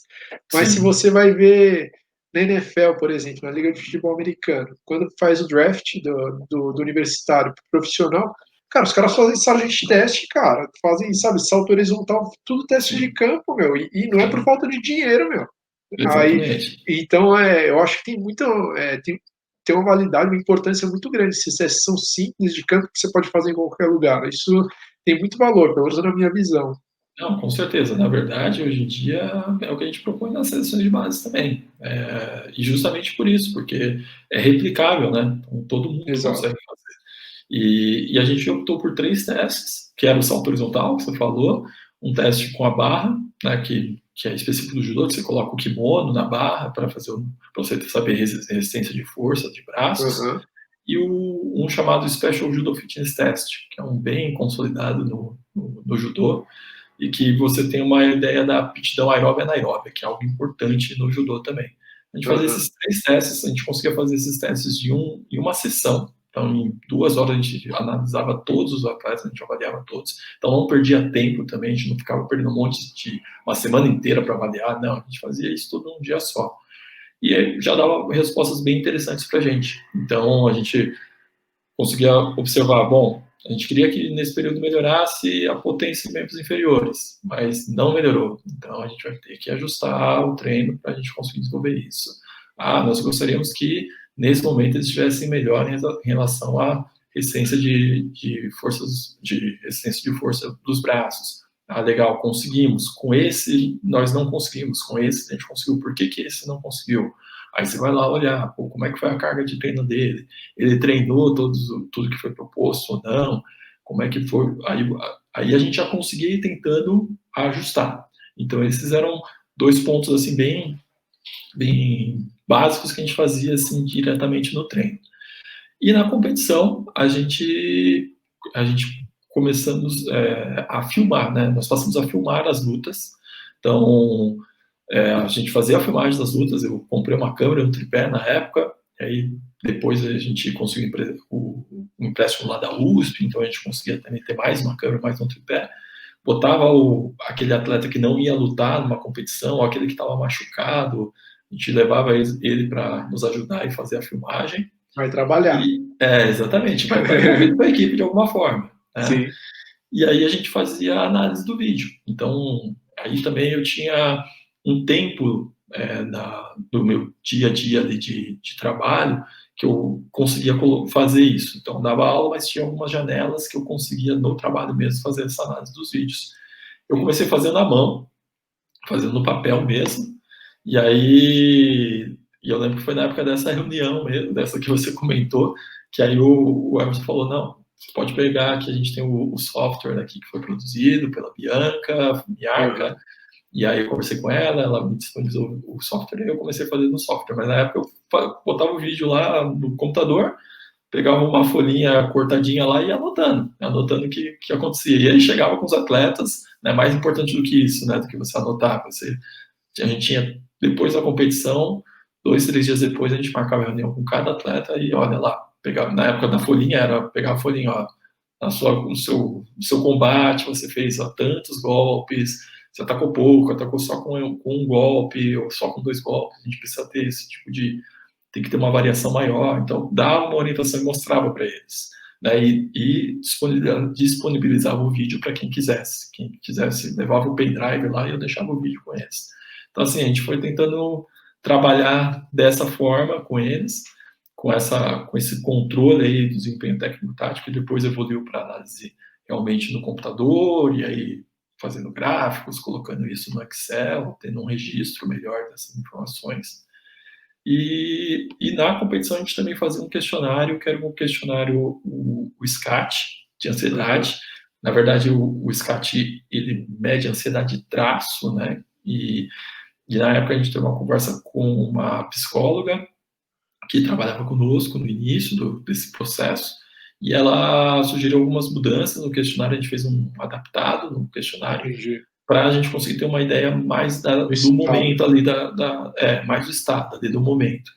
mas se você vai ver na NFL, por exemplo, na Liga de Futebol Americano, quando faz o draft do universitário pro profissional, cara, os caras fazem sala de teste, cara, fazem, sabe, salto horizontal, tudo teste de campo, meu, e não é por falta de dinheiro, meu. Aí, Exatamente. então, eu acho que tem muita, tem uma validade, uma importância muito grande. Esses testes são simples de campo que você pode fazer em qualquer lugar. Isso tem muito valor, pelo menos na minha visão. Não, com certeza. Na verdade, hoje em dia é o que a gente propõe nas seleções de base também. E justamente por isso, porque é replicável, né? Então, todo mundo consegue fazer. E a gente optou por 3 testes, que era o salto horizontal, que você falou, um teste com a barra, né, que é específico do judô, que você coloca o kimono na barra para você saber resistência de força de braços, e um chamado Special Judo Fitness Test, que é um bem consolidado no judô, e que você tem uma ideia da aptidão aeróbia e anaeróbia, que é algo importante no judô também. A gente fazia esses 3 testes, a gente conseguia fazer esses testes em uma sessão. Então, em 2 horas, a gente analisava todos os atletas, a gente avaliava todos. Então, não perdia tempo também, a gente não ficava perdendo uma semana inteira para avaliar, não, a gente fazia isso tudo num dia só. E aí já dava respostas bem interessantes para a gente. Então, a gente conseguia observar, bom, a gente queria que nesse período melhorasse a potência em membros inferiores, mas não melhorou. Então a gente vai ter que ajustar o treino para a gente conseguir desenvolver isso. Nós gostaríamos que nesse momento eles estivessem melhor em relação à resistência de resistência de força dos braços. Legal, conseguimos. Com esse, nós não conseguimos. Com esse, a gente conseguiu. Por que esse não conseguiu? Aí você vai lá olhar, pô, como é que foi a carga de treino dele, ele treinou tudo que foi proposto ou não, como é que foi, aí a gente já conseguia ir tentando ajustar. Então esses eram 2 pontos assim bem básicos que a gente fazia assim diretamente no treino. E na competição a gente começamos a filmar, né? Nós passamos a filmar as lutas. Então a gente fazia a filmagem das lutas. Eu comprei uma câmera, um tripé na época. E aí depois a gente conseguiu o empréstimo lá da USP, então a gente conseguia também ter mais uma câmera, mais um tripé. Botava aquele atleta que não ia lutar numa competição, ou aquele que estava machucado, a gente levava ele para nos ajudar e fazer a filmagem. Vai trabalhar. Exatamente, vai estar envolvido com a equipe de alguma forma. Né? Sim. E aí a gente fazia a análise do vídeo. Então, aí também eu tinha um tempo do meu dia a dia ali de trabalho que eu conseguia fazer isso. Então, dava aula, mas tinha algumas janelas que eu conseguia no trabalho mesmo fazer essa análise dos vídeos. Eu comecei fazendo à mão, fazendo no papel mesmo, e aí eu lembro que foi na época dessa reunião mesmo, dessa que você comentou, que aí o Emerson falou, não, você pode pegar que a gente tem o software aqui que foi produzido pela Bianca, Miarca, e aí eu conversei com ela me disponibilizou o software e eu comecei a fazer no software. Mas na época eu botava o vídeo lá no computador, pegava uma folhinha cortadinha lá e ia anotando o que acontecia. E aí chegava com os atletas, né, mais importante do que isso, né, do que você anotar. A gente tinha, depois da competição, 2, 3 dias depois, a gente marcava reunião com cada atleta e olha lá, pegava, na época da folhinha, era pegar a folhinha, ó, no seu combate, você fez tantos golpes, você atacou pouco, atacou só com um golpe, ou só com 2 golpes, a gente precisa ter esse tipo tem que ter uma variação maior, então dava uma orientação e mostrava para eles. Né, e disponibilizava o vídeo para quem quisesse levava o pendrive lá e eu deixava o vídeo com eles. Então assim, a gente foi tentando trabalhar dessa forma com eles, com esse controle aí do desempenho técnico-tático, e depois evoluiu para análise realmente no computador, e aí fazendo gráficos, colocando isso no Excel, tendo um registro melhor dessas informações. E na competição a gente também fazia um questionário, que era um questionário, o SCAT, de ansiedade. Na verdade, o SCAT, ele mede a ansiedade de traço, né? E na época a gente teve uma conversa com uma psicóloga que trabalhava conosco no início desse processo, e ela sugeriu algumas mudanças no questionário. A gente fez um adaptado no questionário para a gente conseguir ter uma ideia mais do momento ali, mais do estado ali do momento.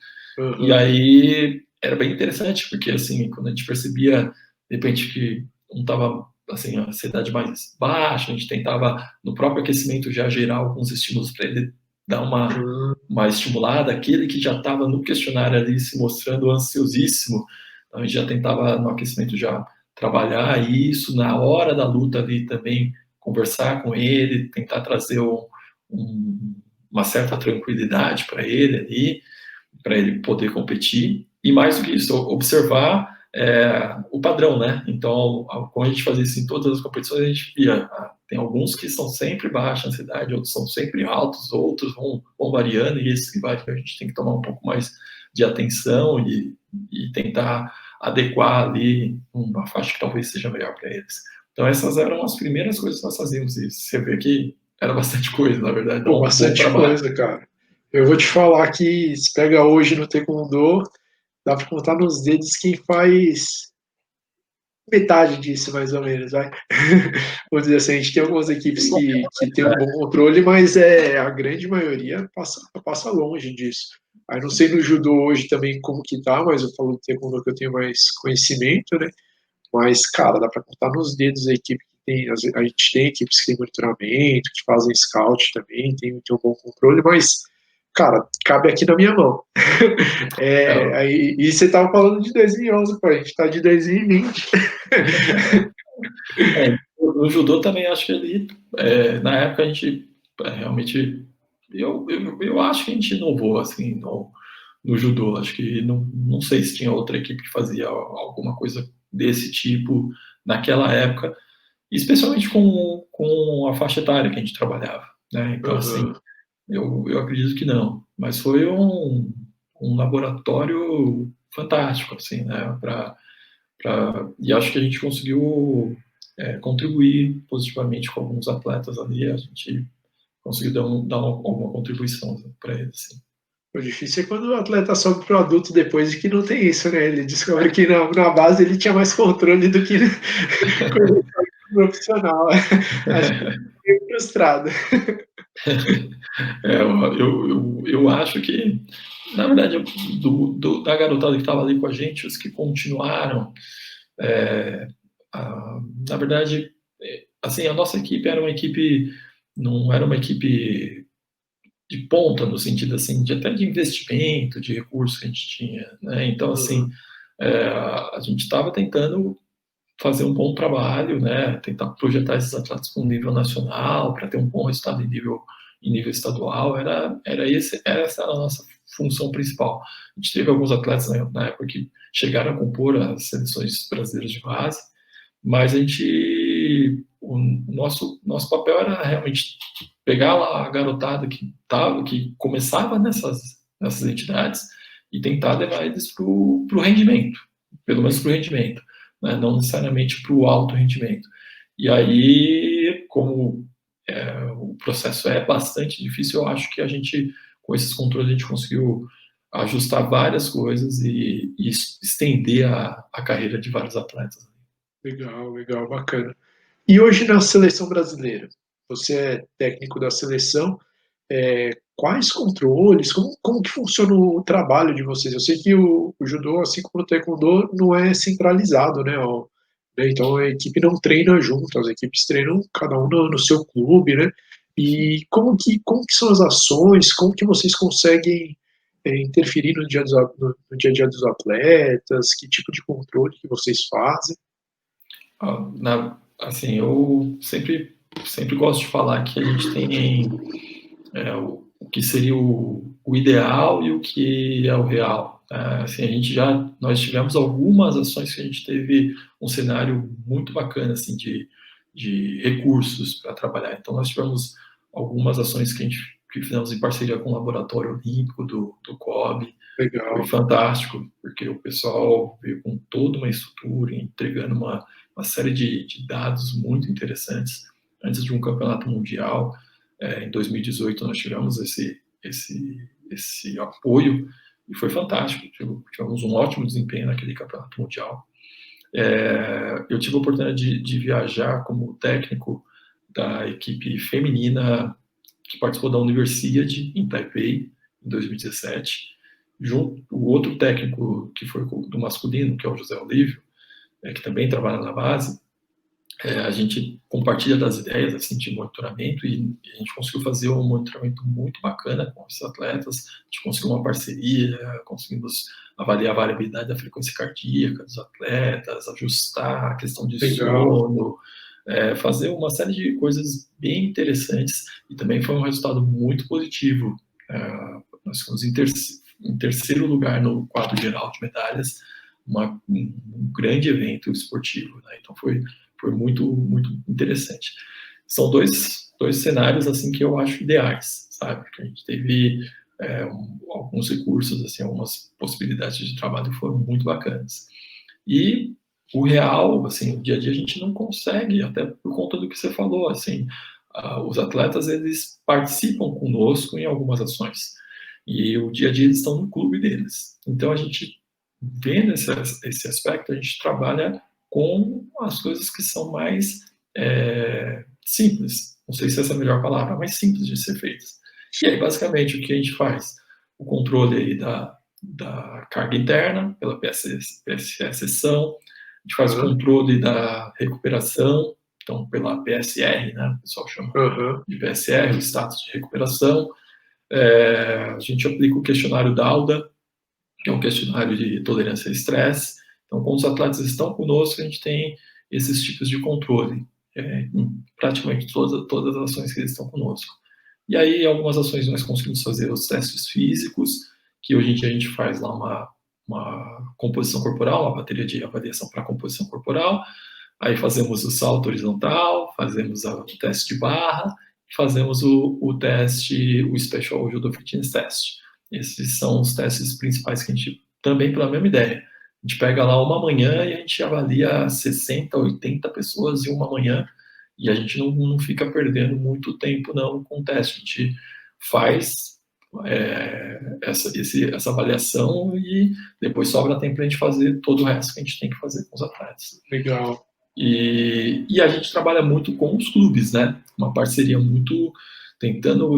E aí era bem interessante, porque assim, quando a gente percebia, de repente, que não estava assim, a ansiedade mais baixa, a gente tentava no próprio aquecimento já gerar alguns estímulos para ele dar uma estimulada. Aquele que já estava no questionário ali se mostrando ansiosíssimo, então a gente já tentava no aquecimento já trabalhar isso, na hora da luta ali também conversar com ele, tentar trazer uma certa tranquilidade para ele ali, para ele poder competir, e mais do que isso, observar o padrão, né? Então, quando a gente fazia isso em todas as competições, a gente via, tem alguns que são sempre baixa ansiedade, outros são sempre altos, outros vão variando, e esses que variam a gente tem que tomar um pouco mais de atenção e tentar adequar ali uma faixa que talvez seja melhor para eles. Então, essas eram as primeiras coisas que nós fazíamos, e você vê que era bastante coisa, na verdade. Pô, bastante coisa, cara. Eu vou te falar que se pega hoje no Taekwondo, dá para contar nos dedos quem faz metade disso, mais ou menos, vai. Vou dizer assim, a gente tem algumas equipes que tem um bom controle, mas a grande maioria passa longe disso. Aí não sei no judô hoje também como que tá, mas eu falo do Taekwondo que eu tenho mais conhecimento, né? Mas, cara, dá para contar nos dedos a equipe que tem. A gente tem equipes que têm monitoramento, que fazem scout também, tem um bom controle, mas, cara, cabe aqui na minha mão. E você estava falando de 2011, pô, a gente está de 2020. No judô também acho que ali, na época a gente realmente, eu acho que a gente inovou assim no judô. Acho que não sei se tinha outra equipe que fazia alguma coisa desse tipo naquela época, especialmente com a faixa etária que a gente trabalhava, né? Então, assim, eu acredito que não, mas foi um laboratório fantástico, assim, né? E acho que a gente conseguiu contribuir positivamente com alguns atletas ali, a gente conseguiu dar alguma contribuição para eles. Assim. O difícil é quando o atleta sobe para o adulto depois de que não tem isso, né? Ele descobre que na base ele tinha mais controle do que quando ele foi profissional. Acho que fiquei frustrado. Eu acho que, na verdade, da garotada que estava ali com a gente, os que continuaram, na verdade, assim, a nossa equipe era uma equipe, não era uma equipe de ponta, no sentido assim, até de investimento, de recursos que a gente tinha, né? Então, assim, a gente estava tentando fazer um bom trabalho, né? Tentar projetar esses atletas para um nível nacional, para ter um bom resultado em nível estadual, essa era a nossa função principal. A gente teve alguns atletas na época que chegaram a compor as seleções brasileiras de base, mas o nosso papel era realmente pegar lá a garotada que começava nessas entidades e tentar levar eles para o rendimento, pelo menos para o rendimento, né? Não necessariamente para o alto rendimento. E aí, como o processo é bastante difícil, eu acho que a gente, com esses controles, a gente conseguiu ajustar várias coisas e estender a carreira de vários atletas. Legal, legal, bacana. E hoje na seleção brasileira, você é técnico da seleção, quais controles, como que funciona o trabalho de vocês? Eu sei que o judô, assim como o taekwondo, não é centralizado, né? Então a equipe não treina junto, as equipes treinam cada um no seu clube, né? E como que são as ações, como que vocês conseguem interferir no dia a dia dos atletas, que tipo de controle que vocês fazem? Assim, eu sempre gosto de falar que a gente tem o que seria o ideal e o que é o real. Assim, nós tivemos algumas ações que a gente teve um cenário muito bacana assim de recursos para trabalhar. Então nós tivemos algumas ações que fizemos em parceria com o Laboratório Olímpico do COB. Foi Legal. fantástico, porque o pessoal veio com toda uma estrutura, entregando uma série de dados muito interessantes antes de um campeonato mundial. Em 2018 nós tivemos esse apoio e foi fantástico. Tivemos um ótimo desempenho naquele campeonato mundial. Eu tive a oportunidade de viajar como técnico da equipe feminina que participou da Universiade em Taipei em 2017. O outro técnico que foi do masculino, que é o José Olívio, que também trabalha na base, a gente compartilha das ideias assim, de monitoramento e a gente conseguiu fazer um monitoramento muito bacana com esses atletas, a gente conseguiu uma parceria, conseguimos avaliar a variabilidade da frequência cardíaca dos atletas, ajustar a questão de sono, fazer uma série de coisas bem interessantes e também foi um resultado muito positivo. Nós ficamos em terceiro lugar no quadro geral de medalhas, um grande evento esportivo, né? Então foi muito, muito interessante. São dois cenários assim que eu acho ideais, sabe? Porque a gente teve alguns recursos, assim, algumas possibilidades de trabalho que foram muito bacanas. E o real, assim, o dia a dia a gente não consegue, até por conta do que você falou, assim, os atletas eles participam conosco em algumas ações e o dia a dia eles estão no clube deles. Então a gente vendo esse aspecto, a gente trabalha com as coisas que são mais simples. Não sei se essa é a melhor palavra, mais simples de ser feitas. E aí, basicamente, o que a gente faz? O controle aí da carga interna pela PSE sessão, a gente faz o controle da recuperação, então pela PSR, né? O pessoal chama de PSR, o status de recuperação. A gente aplica o questionário DALDA, que é um questionário de tolerância a estresse. Então, quando os atletas estão conosco, a gente tem esses tipos de controle, em praticamente todas as ações que eles estão conosco. E aí, algumas ações nós conseguimos fazer os testes físicos, que hoje em dia a gente faz lá uma composição corporal, uma bateria de avaliação para composição corporal, aí fazemos o salto horizontal, fazemos o teste de barra, fazemos o teste, o Special Judo Fitness Test. Esses são os testes principais que a gente, também pela mesma ideia, a gente pega lá uma manhã e a gente avalia 60, 80 pessoas em uma manhã, e a gente não fica perdendo muito tempo não com o teste. A gente faz essa avaliação e depois sobra tempo para a gente fazer todo o resto que a gente tem que fazer com os atletas. Legal. E a gente trabalha muito com os clubes, né? Uma parceria muito tentando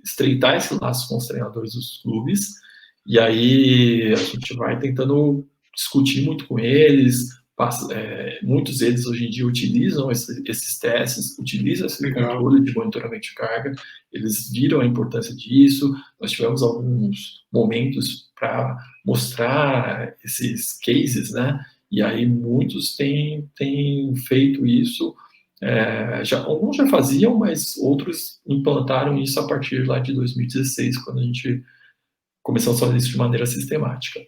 estreitar esse laço com os treinadores dos clubes. E aí a gente vai tentando discutir muito com eles. Muitos deles hoje em dia utilizam esses testes, utilizam esse Legal. controle de monitoramento de carga. Eles viram a importância disso. Nós tivemos alguns momentos para mostrar esses cases, né? E aí muitos têm feito isso, alguns já faziam, mas outros implantaram isso a partir lá de 2016, quando a gente começou a fazer isso de maneira sistemática.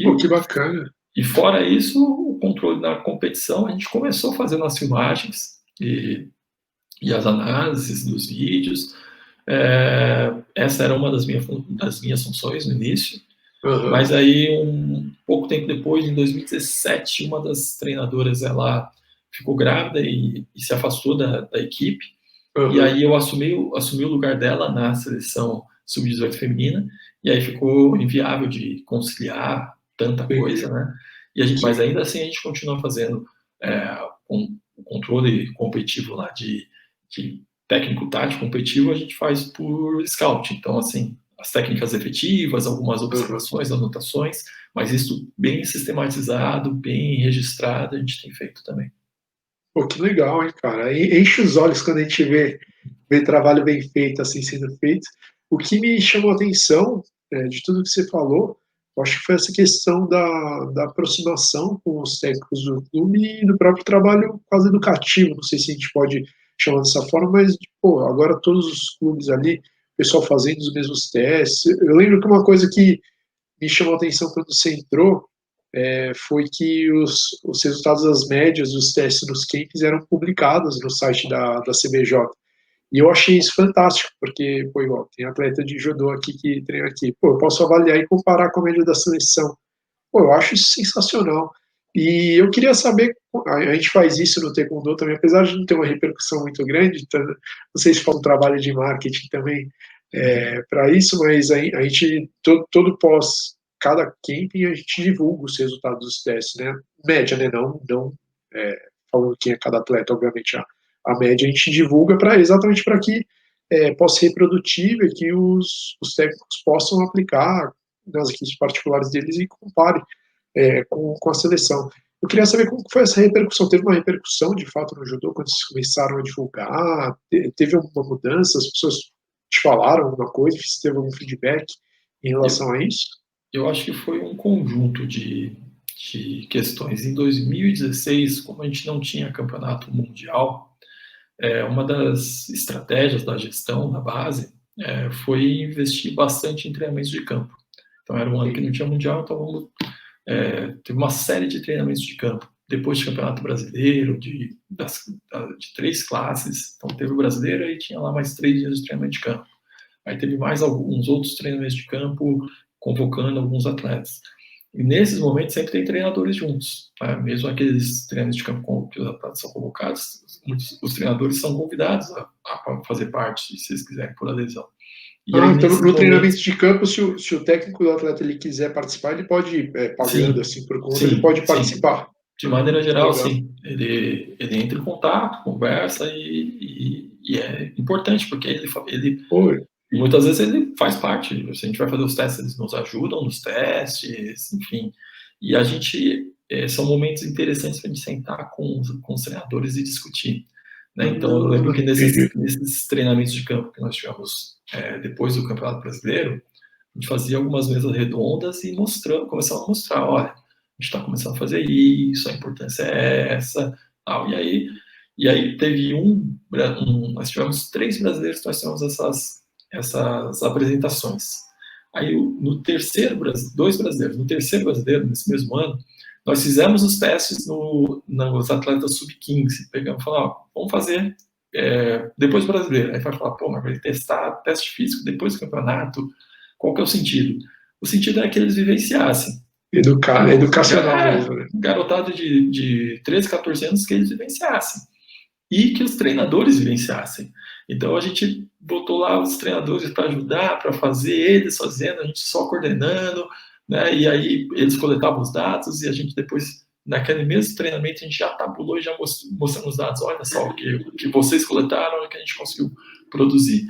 Pô, que bacana. E fora isso, o controle da competição, a gente começou fazendo as filmagens e as análises dos vídeos. Essa era uma das minhas funções no início. Uhum. Mas aí, pouco tempo depois, em 2017, uma das treinadoras, ela ficou grávida e se afastou da equipe. Uhum. E aí eu assumi o lugar dela na seleção sub-18 feminina, e aí ficou inviável de conciliar tanta coisa, né? Mas ainda assim a gente continua fazendo o controle competitivo lá de técnico tático competitivo, a gente faz por scout. Então, assim, as técnicas efetivas, algumas observações, anotações, mas isso bem sistematizado, bem registrado, a gente tem feito também. Pô, que legal, hein, cara? Enche os olhos quando a gente vê trabalho bem feito, assim, sendo feito. O que me chamou a atenção, de tudo que você falou, eu acho que foi essa questão da aproximação com os técnicos do clube e do próprio trabalho quase educativo, não sei se a gente pode chamar dessa forma, mas, pô, agora todos os clubes ali, o pessoal fazendo os mesmos testes. Eu lembro que uma coisa que me chamou a atenção quando você entrou, foi que os resultados das médias dos testes nos camps eram publicados no site da CBJ. E eu achei isso fantástico, porque, pô, igual, tem atleta de judô aqui que treina aqui. Pô, eu posso avaliar e comparar com a média da seleção. Pô, eu acho isso sensacional. E eu queria saber, a gente faz isso no Taekwondo também, apesar de não ter uma repercussão muito grande, então, não sei se faz um trabalho de marketing também para isso, mas a gente, todo pós cada camping, a gente divulga os resultados dos testes, né? Média, né? Não falando quem é cada atleta, obviamente, a média a gente divulga exatamente para que possa ser reprodutível e que os técnicos possam aplicar nas equipes particulares deles e compare com a seleção. Eu queria saber como foi essa repercussão. Teve uma repercussão, de fato, no judô, quando vocês começaram a divulgar? Teve alguma mudança? As pessoas te falaram alguma coisa? Você teve algum feedback em relação a isso? Eu acho que foi um conjunto de questões. Em 2016, como a gente não tinha campeonato mundial, uma das estratégias da gestão da base foi investir bastante em treinamentos de campo. Então era um ano que não tinha mundial, então teve uma série de treinamentos de campo. Depois de campeonato brasileiro, de 3 classes, então teve o brasileiro e tinha lá mais 3 dias de treinamento de campo. Aí teve mais alguns outros treinamentos de campo, convocando alguns atletas. E nesses momentos sempre tem treinadores juntos, né? Mesmo aqueles treinamentos de campo que os atletas são convocados, os treinadores são convidados a fazer parte, se eles quiserem, por adesão. Então no treinamento de campo, se o técnico do atleta ele quiser participar, ele pode ir pagando assim por conta, ele pode participar. De maneira geral, sim. Ele entra em contato, conversa e é importante, porque ele muitas vezes ele faz parte. Se a gente vai fazer os testes, eles nos ajudam nos testes, enfim. E a gente são momentos interessantes para a gente sentar com os treinadores e discutir. Né? Então, eu lembro que nesses treinamentos de campo que nós tivemos depois do Campeonato Brasileiro, a gente fazia algumas mesas redondas e começava a mostrar, olha, a gente está começando a fazer isso, a importância é essa, tal. E aí teve nós tivemos 3 brasileiros que nós tivemos essas apresentações. Aí, no terceiro, 2 brasileiros. No terceiro brasileiro, nesse mesmo ano, nós fizemos os testes nos atletas sub-15. Pegamos e falamos, vamos fazer depois do brasileiro. Aí vai falar, pô, mas vai testar teste físico depois do campeonato. Qual que é o sentido? O sentido é que eles vivenciassem. Educacional mesmo, né? Garotado de 13, 14 anos que eles vivenciassem. E que os treinadores vivenciassem. Então a gente botou lá os treinadores para ajudar, para fazer, eles fazendo, a gente só coordenando, né? E aí eles coletavam os dados e a gente depois, naquele mesmo treinamento, a gente já tabulou e já mostramos os dados. Olha só o que vocês coletaram, o que a gente conseguiu produzir.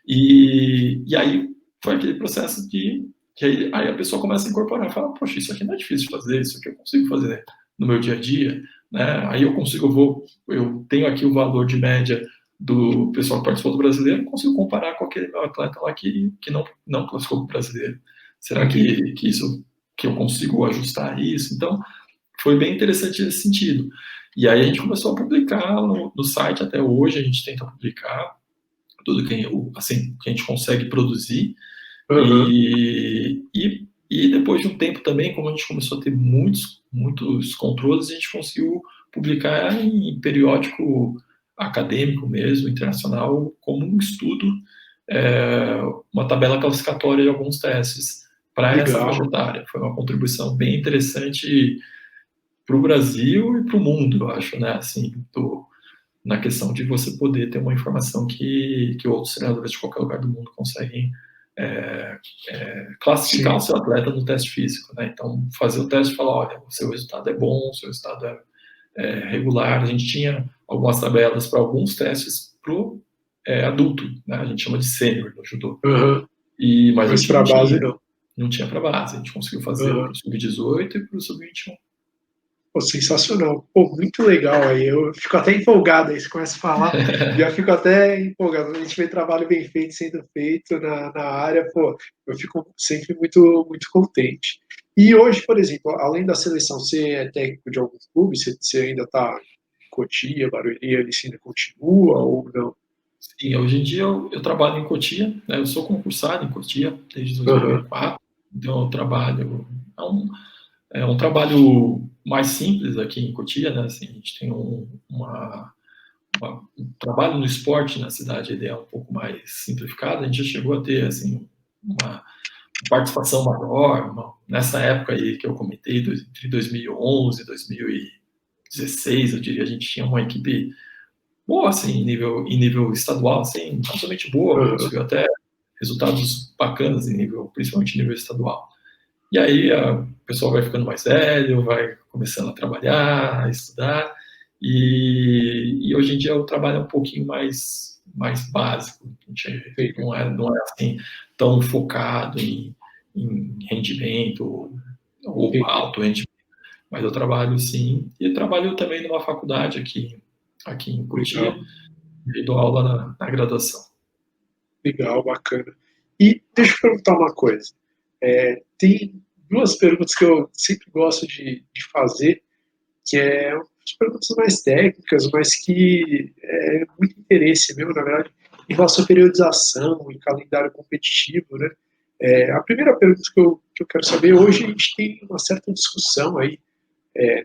E aí foi aquele processo que aí a pessoa começa a incorporar, fala, poxa, isso aqui não é difícil de fazer, isso aqui eu consigo fazer no meu dia a dia, né? Aí eu tenho aqui o valor de média do pessoal que participou do brasileiro, consigo comparar com aquele meu atleta lá que não classificou para o brasileiro. Será que eu consigo ajustar isso? Então, foi bem interessante nesse sentido. E aí a gente começou a publicar no site, até hoje a gente tenta publicar tudo que a gente consegue produzir. E depois de um tempo também, como a gente começou a ter muitos controles, a gente conseguiu publicar em periódico acadêmico mesmo, internacional, como um estudo, uma tabela classificatória de alguns testes para essa faixa etária. Foi uma contribuição bem interessante para o Brasil e para o mundo, eu acho, né? Assim, na questão de você poder ter uma informação que outros treinadores de qualquer lugar do mundo conseguem classificar o seu atleta no teste físico, né? Então, fazer o teste e falar, olha, o seu resultado é bom, o seu resultado é regular. A gente tinha algumas tabelas para alguns testes para o adulto, né? A gente chama de sênior no judô. Mas para base não tinha para base. A gente conseguiu fazer para o sub-18 e para o sub-21. Pô, sensacional. Pô, muito legal aí. Eu fico até empolgado aí, você começa a falar, já fico até empolgado. A gente vê trabalho bem feito sendo feito na área, pô, eu fico sempre muito, muito contente. E hoje, por exemplo, além da seleção, você é técnico de algum clube? Você ainda está em Cotia, Barueri, ali ainda continua ou não? Sim, hoje em dia eu trabalho em Cotia, né? Eu sou concursado em Cotia desde 2004, então eu trabalho... É um trabalho mais simples aqui em Cotia, né? Assim, a gente tem um trabalho no esporte na cidade, ele é um pouco mais simplificado. A gente já chegou a ter assim uma participação maior nessa época aí que eu comentei, entre 2011 e 2016, eu diria, a gente tinha uma equipe boa, assim, em nível estadual, assim, absolutamente boa, conseguiu até resultados bacanas principalmente em nível estadual. E aí o pessoal vai ficando mais velho, vai começando a trabalhar, a estudar, e hoje em dia o trabalho é um pouquinho mais básico, a gente não é assim tão focado em rendimento ou alto rendimento, mas eu trabalho sim, e trabalho também numa faculdade aqui em Cotia, e dou aula na graduação. Legal, bacana. E deixa eu perguntar uma coisa, tem duas perguntas que eu sempre gosto de fazer, que é as perguntas mais técnicas, mas que é muito interesse meu, na verdade, em relação à periodização, em calendário competitivo, né? A primeira pergunta que eu quero saber, hoje a gente tem uma certa discussão aí,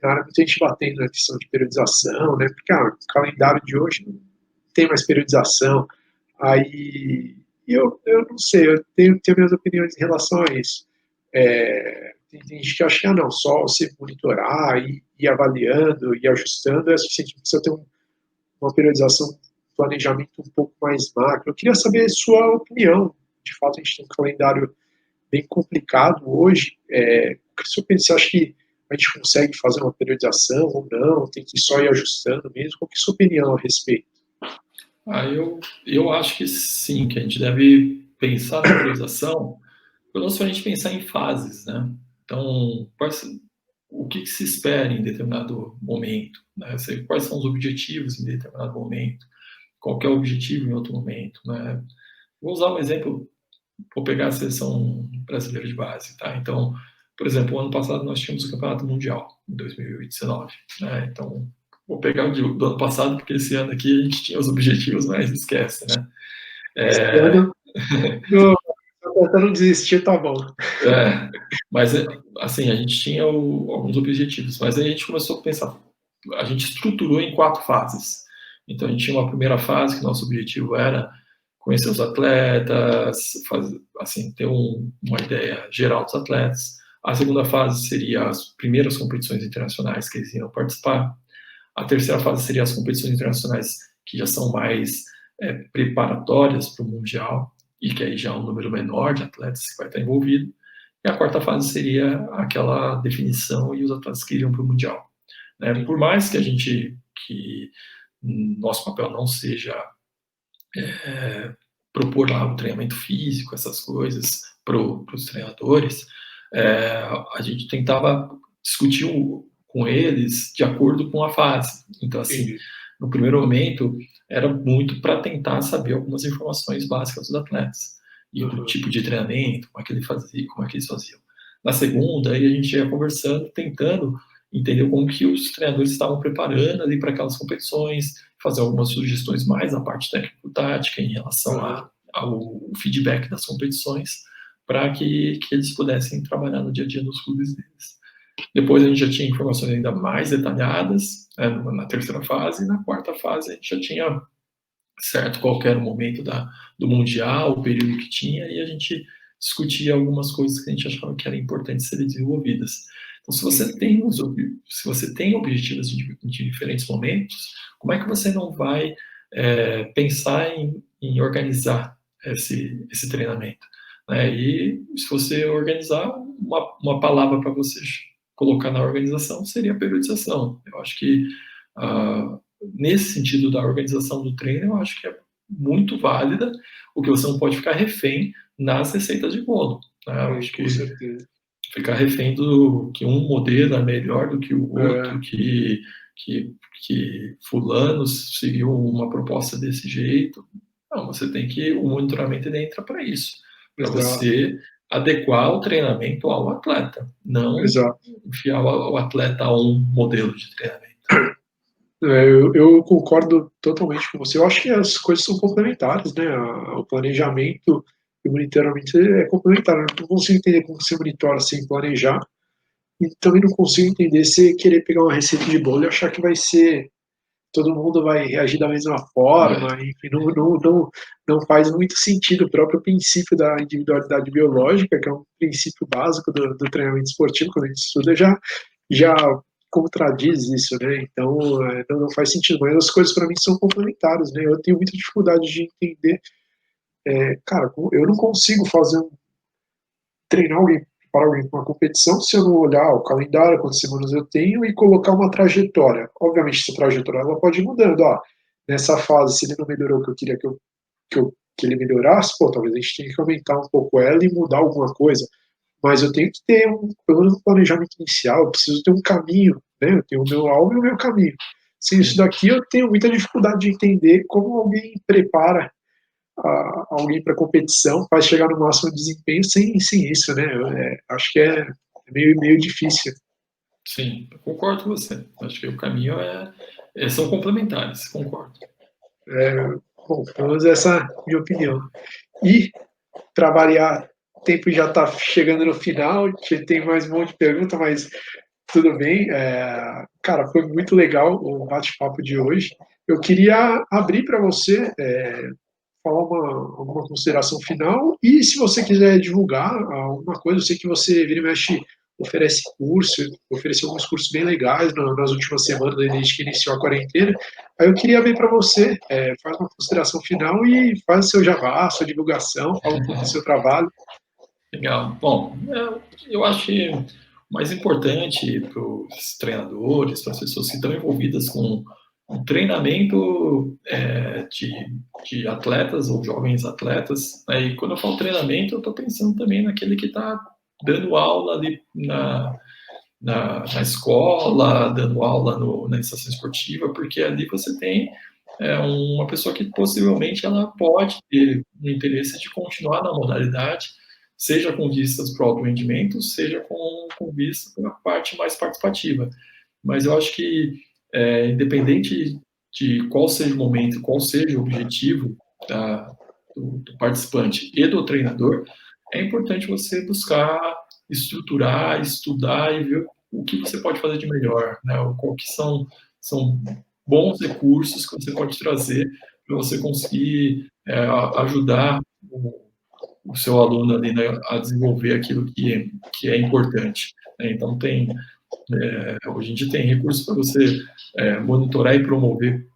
na área, muita gente batendo na questão de periodização, né? Porque o calendário de hoje não tem mais periodização, aí eu não sei, eu tenho minhas opiniões em relação a isso. Tem gente que acha que não, só você monitorar e ir avaliando e ajustando é suficiente. Precisa ter uma periodização, um planejamento um pouco mais macro. Eu queria saber a sua opinião. De fato, a gente tem um calendário bem complicado hoje. Você acha que a gente consegue fazer uma periodização ou não? Tem que só ir ajustando mesmo? Qual que é a sua opinião a respeito? Eu acho que sim, que a gente deve pensar na periodização, pelo menos para a gente pensar em fases, né? Então, o que se espera em determinado momento? Né? Quais são os objetivos em determinado momento? Qual que é o objetivo em outro momento? Né? Vou usar um exemplo, vou pegar a seleção brasileira de base, tá? Então, por exemplo, o ano passado nós tínhamos o Campeonato Mundial, em 2019, né? Então, vou pegar o do ano passado, porque esse ano aqui a gente tinha os objetivos, mas esquece, né? Pra não desistir, tá bom. Mas, assim, a gente tinha alguns objetivos, mas aí a gente começou a pensar, a gente estruturou em 4 fases. Então, a gente tinha uma primeira fase, que nosso objetivo era conhecer os atletas, assim, ter uma ideia geral dos atletas. A segunda fase seria as primeiras competições internacionais que eles iriam participar. A terceira fase seria as competições internacionais que já são mais preparatórias para o Mundial, e que aí já é um número menor de atletas que vai estar envolvido. E a quarta fase seria aquela definição e os atletas que iriam para o Mundial. Né? Por mais que nosso papel não seja propor lá o treinamento físico, essas coisas, para os treinadores, a gente tentava discutir com eles de acordo com a fase. Então, assim, no primeiro momento, era muito para tentar saber algumas informações básicas dos atletas, e do tipo de treinamento, como é que ele fazia, como é que eles faziam. Na segunda, aí a gente ia conversando, tentando entender como que os treinadores estavam preparando ali para aquelas competições, fazer algumas sugestões mais na parte técnico-tática em relação ao feedback das competições, para que eles pudessem trabalhar no dia a dia nos clubes deles. Depois a gente já tinha informações ainda mais detalhadas, na terceira fase, e na quarta fase a gente já tinha certo qual era o momento do Mundial, o período que tinha, e a gente discutia algumas coisas que a gente achava que eram importantes serem desenvolvidas. Então, se você tem objetivos de diferentes momentos, como é que você não vai pensar em organizar esse treinamento? Né? E se você organizar, uma palavra para você colocar na organização seria a periodização. Eu acho que nesse sentido da organização do treino, eu acho que é muito válida. O que você não pode ficar refém nas receitas de bolo. Né? Eu acho que ficar refém do que um modelo é melhor do que o outro, que fulano seguiu uma proposta desse jeito. Não, você tem que, o monitoramento entra para isso, para você adequar o treinamento ao atleta, não enfiar o atleta a um modelo de treinamento. Eu concordo totalmente com você. Eu acho que as coisas são complementares, né? O planejamento e o monitoramento é complementar. Eu não consigo entender como você monitora sem planejar, e também não consigo entender se querer pegar uma receita de bolo e achar que vai ser, todo mundo vai reagir da mesma forma, enfim, não faz muito sentido. O próprio princípio da individualidade biológica, que é um princípio básico do treinamento esportivo, quando a gente estuda, já contradiz isso, né? Então, não faz sentido, mas as coisas para mim são complementares, né? Eu tenho muita dificuldade de entender, cara, eu não consigo treinar alguém para alguém para uma competição se eu não olhar o calendário, quantas semanas eu tenho, e colocar uma trajetória. Obviamente, essa trajetória ela pode ir mudando. Nessa fase, se ele não melhorou o que eu queria que ele melhorasse, talvez a gente tenha que aumentar um pouco ela e mudar alguma coisa. Mas eu tenho que ter pelo menos um planejamento inicial, eu preciso ter um caminho, né? Eu tenho o meu alvo e o meu caminho. Sem isso daqui, eu tenho muita dificuldade de entender como alguém prepara alguém para competição, faz chegar no máximo desempenho sem isso, né? Acho que é meio difícil. Sim, eu concordo com você. Acho que o caminho são complementares, concordo. Bom, pelo menos essa é a minha opinião. E, para variar, o tempo já está chegando no final, tem mais um monte de pergunta, mas tudo bem. Cara, foi muito legal o bate-papo de hoje. Eu queria abrir para você falar alguma consideração final, e se você quiser divulgar alguma coisa, eu sei que você vira e mexe, ofereceu alguns cursos bem legais nas últimas semanas, desde que iniciou a quarentena. Aí eu queria ver para você, faz uma consideração final e faz seu jabá, sua divulgação, fala um pouco do seu trabalho. Legal. Bom, eu acho que o mais importante para os treinadores, para as pessoas que estão envolvidas com o treinamento de atletas ou jovens atletas, né? E quando eu falo treinamento, eu estou pensando também naquele que está dando aula ali na escola, dando aula na estação esportiva, porque ali você tem uma pessoa que possivelmente ela pode ter o interesse de continuar na modalidade, seja com vistas para o alto rendimento, seja com vista para a parte mais participativa. Mas eu acho que, independente de qual seja o momento, qual seja o objetivo do participante e do treinador, é importante você buscar estruturar, estudar e ver o que você pode fazer de melhor, né? Qual que são bons recursos que você pode trazer para você conseguir ajudar o seu aluno ali, né, a desenvolver aquilo que é importante. Né? Então, hoje em dia tem recursos para você monitorar e promover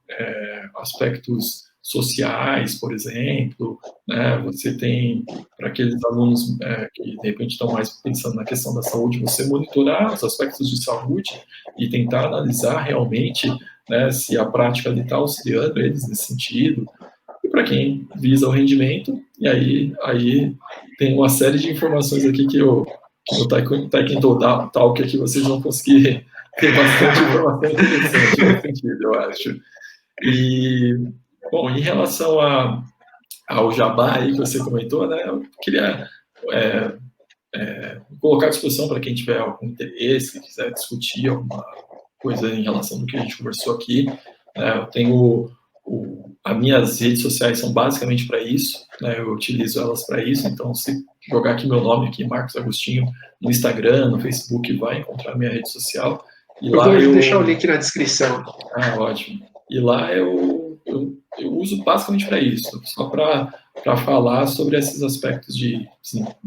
aspectos sociais, por exemplo, né? Você tem, para aqueles alunos que de repente estão mais pensando na questão da saúde, você monitorar os aspectos de saúde e tentar analisar realmente, né, se a prática ali está auxiliando eles nesse sentido. E para quem visa o rendimento, e aí tem uma série de informações aqui que no Taekwondo Talk aqui vocês vão conseguir ter bastante informação interessante nesse sentido, eu acho. E, bom, em relação ao jabá aí que você comentou, né, eu queria colocar à disposição para quem tiver algum interesse, quiser discutir alguma coisa em relação ao que a gente conversou aqui. Eu tenho as minhas redes sociais são basicamente para isso, né, eu utilizo elas para isso, então se jogar aqui meu nome, aqui, Marcos Agostinho, no Instagram, no Facebook, vai encontrar minha rede social. E eu vou deixar o link na descrição. Ótimo. E lá eu uso basicamente para isso, só para falar sobre esses aspectos de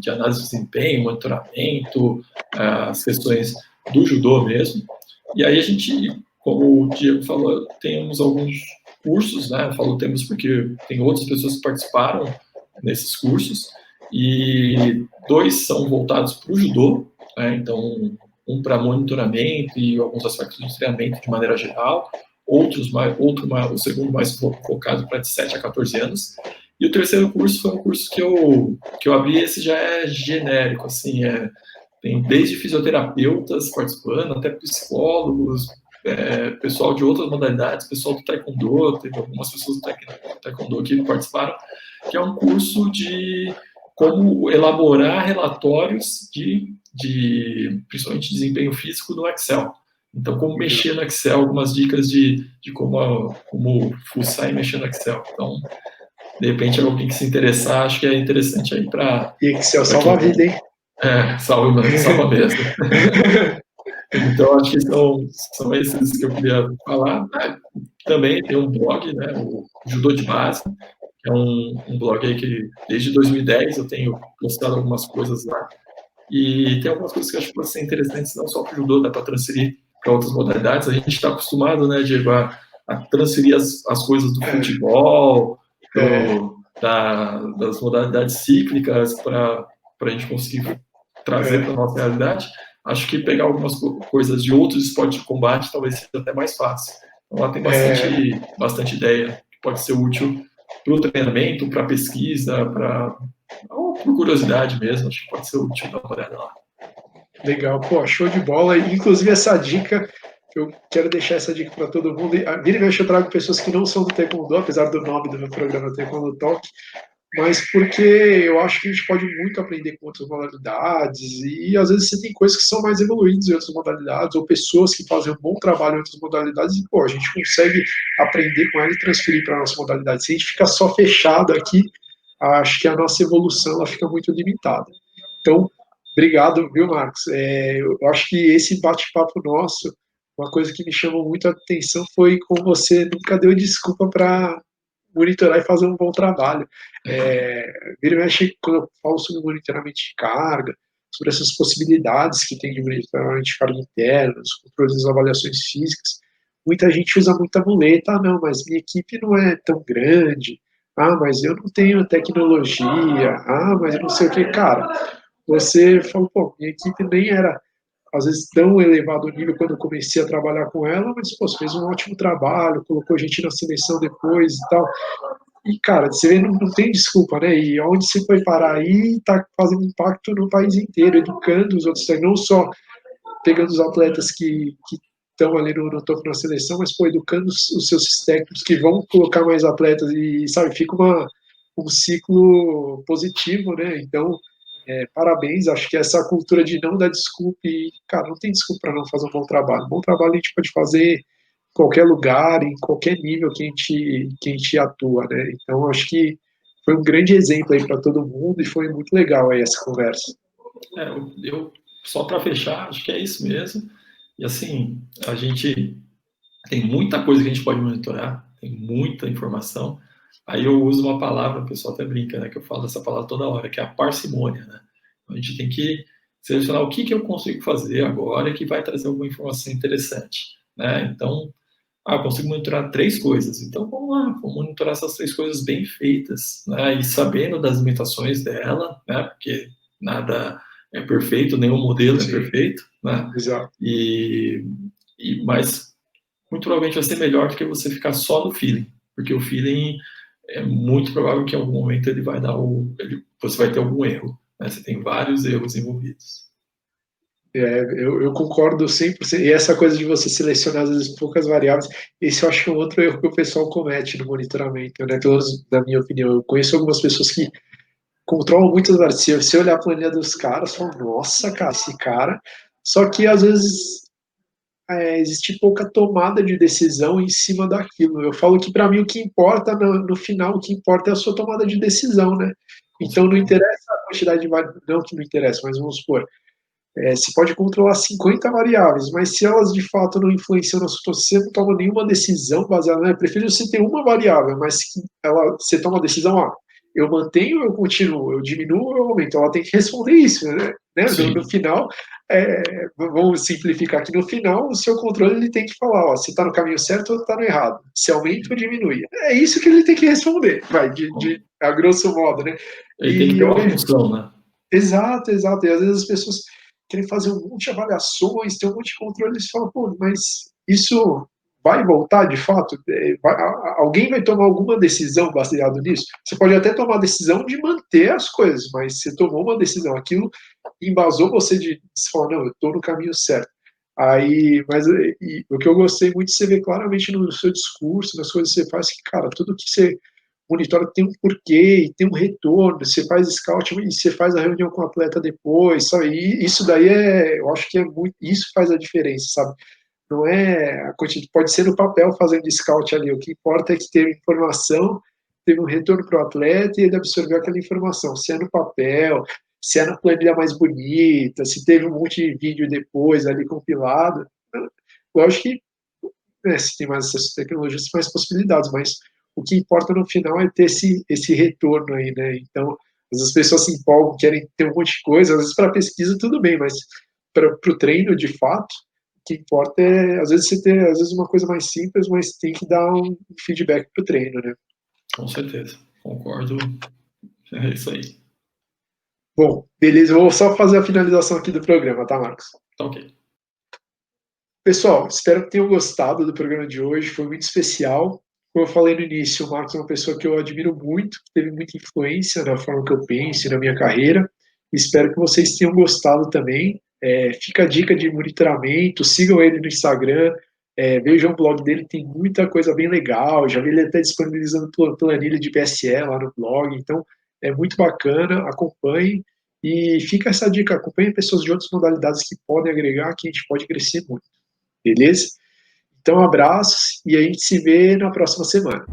análise de desempenho, monitoramento, as questões do judô mesmo. E aí a gente, como o Diego falou, temos alguns cursos, né? Temos porque tem outras pessoas que participaram nesses cursos, e 2 são voltados para o judô, né? Então, um para monitoramento e alguns aspectos de treinamento de maneira geral, o segundo mais focado para de 7 a 14 anos, e o terceiro curso foi um curso que eu abri, esse já é genérico, assim, tem desde fisioterapeutas participando, até psicólogos, pessoal de outras modalidades, pessoal do Taekwondo, teve algumas pessoas do Taekwondo que participaram, que é um curso de como elaborar relatórios principalmente de desempenho físico no Excel. Então, como mexer no Excel, algumas dicas de como fuçar e mexer no Excel. Então, de repente, alguém que se interessar, acho que é interessante aí para... E Excel salva a vida, hein? Salva mesmo. Então, acho que são esses que eu queria falar. Também tem um blog, né, o Judô de Base, que é um blog aí que desde 2010 eu tenho postado algumas coisas lá. E tem algumas coisas que eu acho que podem ser interessantes, não só para o judô, dá para transferir para outras modalidades. A gente está acostumado, né, Diego, a transferir as coisas do futebol, das modalidades cíclicas para a gente conseguir trazer para a nossa realidade. Acho que pegar algumas coisas de outros esportes de combate talvez seja até mais fácil. Então, lá tem bastante ideia que pode ser útil para o treinamento, para a pesquisa, por curiosidade mesmo, acho que pode ser útil dar uma olhada lá. Legal, pô, show de bola. Inclusive essa dica, eu quero deixar essa dica para todo mundo. Vira e mexe eu trago pessoas que não são do Taekwondo, apesar do nome do meu programa Taekwondo Talk, mas porque eu acho que a gente pode muito aprender com outras modalidades, e às vezes você tem coisas que são mais evoluídas em outras modalidades, ou pessoas que fazem um bom trabalho em outras modalidades, e pô, a gente consegue aprender com ela e transferir para a nossa modalidade. Se a gente ficar só fechado aqui, acho que a nossa evolução ela fica muito limitada. Então, obrigado, viu, Marcos? Eu acho que esse bate-papo nosso, uma coisa que me chamou muito a atenção foi como você nunca deu desculpa para monitorar e fazer um bom trabalho. Vira e mexe, quando eu falo sobre monitoramento de carga, sobre essas possibilidades que tem de monitoramento de carga interna, os controles das avaliações físicas, muita gente usa muita muleta. Ah, não, mas minha equipe não é tão grande. Ah, mas eu não tenho tecnologia. Ah, mas eu não sei o que. Cara, você falou, pô, minha equipe nem era, às vezes, tão elevado nível quando eu comecei a trabalhar com ela, mas, pô, você fez um ótimo trabalho, colocou gente na seleção depois e tal. E, cara, você vê, não tem desculpa, né? E onde você foi parar aí está fazendo impacto no país inteiro, educando os outros, não só pegando os atletas que estão ali no topo da seleção, mas, pô, educando os seus técnicos que vão colocar mais atletas e, sabe, fica um ciclo positivo, né? Então, parabéns, acho que essa cultura de não dar desculpa e, cara, não tem desculpa para não fazer um bom trabalho. Um bom trabalho a gente pode fazer qualquer lugar, em qualquer nível que a gente atua, né? Então, acho que foi um grande exemplo aí para todo mundo e foi muito legal aí essa conversa. Eu só para fechar, acho que é isso mesmo. E assim, a gente tem muita coisa que a gente pode monitorar, tem muita informação, Aí eu uso uma palavra, o pessoal até brinca, né, que eu falo essa palavra toda hora, que é a parcimônia, né? Então, a gente tem que selecionar o que eu consigo fazer agora que vai trazer alguma informação interessante, né? Então, eu consigo monitorar 3 coisas. Então, vamos lá, vamos monitorar essas 3 coisas bem feitas, né? E sabendo das limitações dela, né? Porque nada é perfeito, nenhum modelo é Sim, perfeito, né? exato. Mas muito provavelmente vai ser melhor do que você ficar só no feeling, porque o feeling é muito provável que em algum momento ele vai dar você vai ter algum erro, né? Você tem vários erros envolvidos. Eu concordo 100%. E essa coisa de você selecionar, às vezes, poucas variáveis, esse eu acho que é um outro erro que o pessoal comete no monitoramento, né? Pelo menos na minha opinião. Eu conheço algumas pessoas que controlam muitas variáveis. Se você olhar a planilha dos caras, você fala, nossa, cara, esse cara. Só que, às vezes, existe pouca tomada de decisão em cima daquilo. Eu falo que, para mim, o que importa, no final, o que importa é a sua tomada de decisão, né? Com Então, não certeza. interessa a quantidade de variáveis, não que não interessa, mas vamos supor, você pode controlar 50 variáveis, mas se elas de fato não influenciam na sua, você não toma nenhuma decisão baseada nela. Eu prefiro você ter uma variável, mas que você toma a decisão, eu mantenho, eu continuo, eu diminuo, eu aumento. Ela tem que responder isso, né? No Sim. final, vamos simplificar aqui, no final, o seu controle ele tem que falar, se está no caminho certo ou está no errado, se aumenta ou diminui. É isso que ele tem que responder, vai, a grosso modo, né? Ele tem que E ter eu uma vejo função, né? exato, exato. E às vezes as pessoas querem fazer um monte de avaliações, ter um monte de controle, e você fala, pô, mas isso vai voltar de fato? Alguém vai tomar alguma decisão baseado nisso? Você pode até tomar a decisão de manter as coisas, mas você tomou uma decisão, aquilo embasou você falar, não, eu estou no caminho certo. Aí, mas o que eu gostei muito, você vê claramente no seu discurso, nas coisas que você faz, que, cara, tudo que você monitora tem um porquê, e tem um retorno, você faz scout e você faz a reunião com o atleta depois, sabe? E isso daí eu acho que é muito, isso faz a diferença, sabe? Não é a quantidade, pode ser no papel fazendo scout ali, o que importa é que teve informação, teve um retorno para o atleta e ele absorveu aquela informação, se é no papel, se é na planilha mais bonita, se teve um monte de vídeo depois ali compilado, lógico que se tem mais essas tecnologias, tem mais possibilidades, mas o que importa no final é ter esse retorno aí, né? Então, às vezes as pessoas se empolgam, querem ter um monte de coisa, às vezes para pesquisa tudo bem, mas para o treino, de fato, o que importa é, às vezes, você ter, às vezes, uma coisa mais simples, mas tem que dar um feedback para o treino, né? Com certeza. Concordo. É isso aí. Bom, beleza, eu vou só fazer a finalização aqui do programa, tá, Marcos? Tá ok. Pessoal, espero que tenham gostado do programa de hoje, foi muito especial. Como eu falei no início, o Marcos é uma pessoa que eu admiro muito, que teve muita influência na forma que eu penso e na minha carreira. Espero que vocês tenham gostado também. Fica a dica de monitoramento, sigam ele no Instagram, vejam o blog dele, tem muita coisa bem legal. Já vi ele até disponibilizando planilha de PSE lá no blog, então é muito bacana, acompanhe. E fica essa dica, acompanhe pessoas de outras modalidades que podem agregar, que a gente pode crescer muito. Beleza? Então, um abraço e a gente se vê na próxima semana.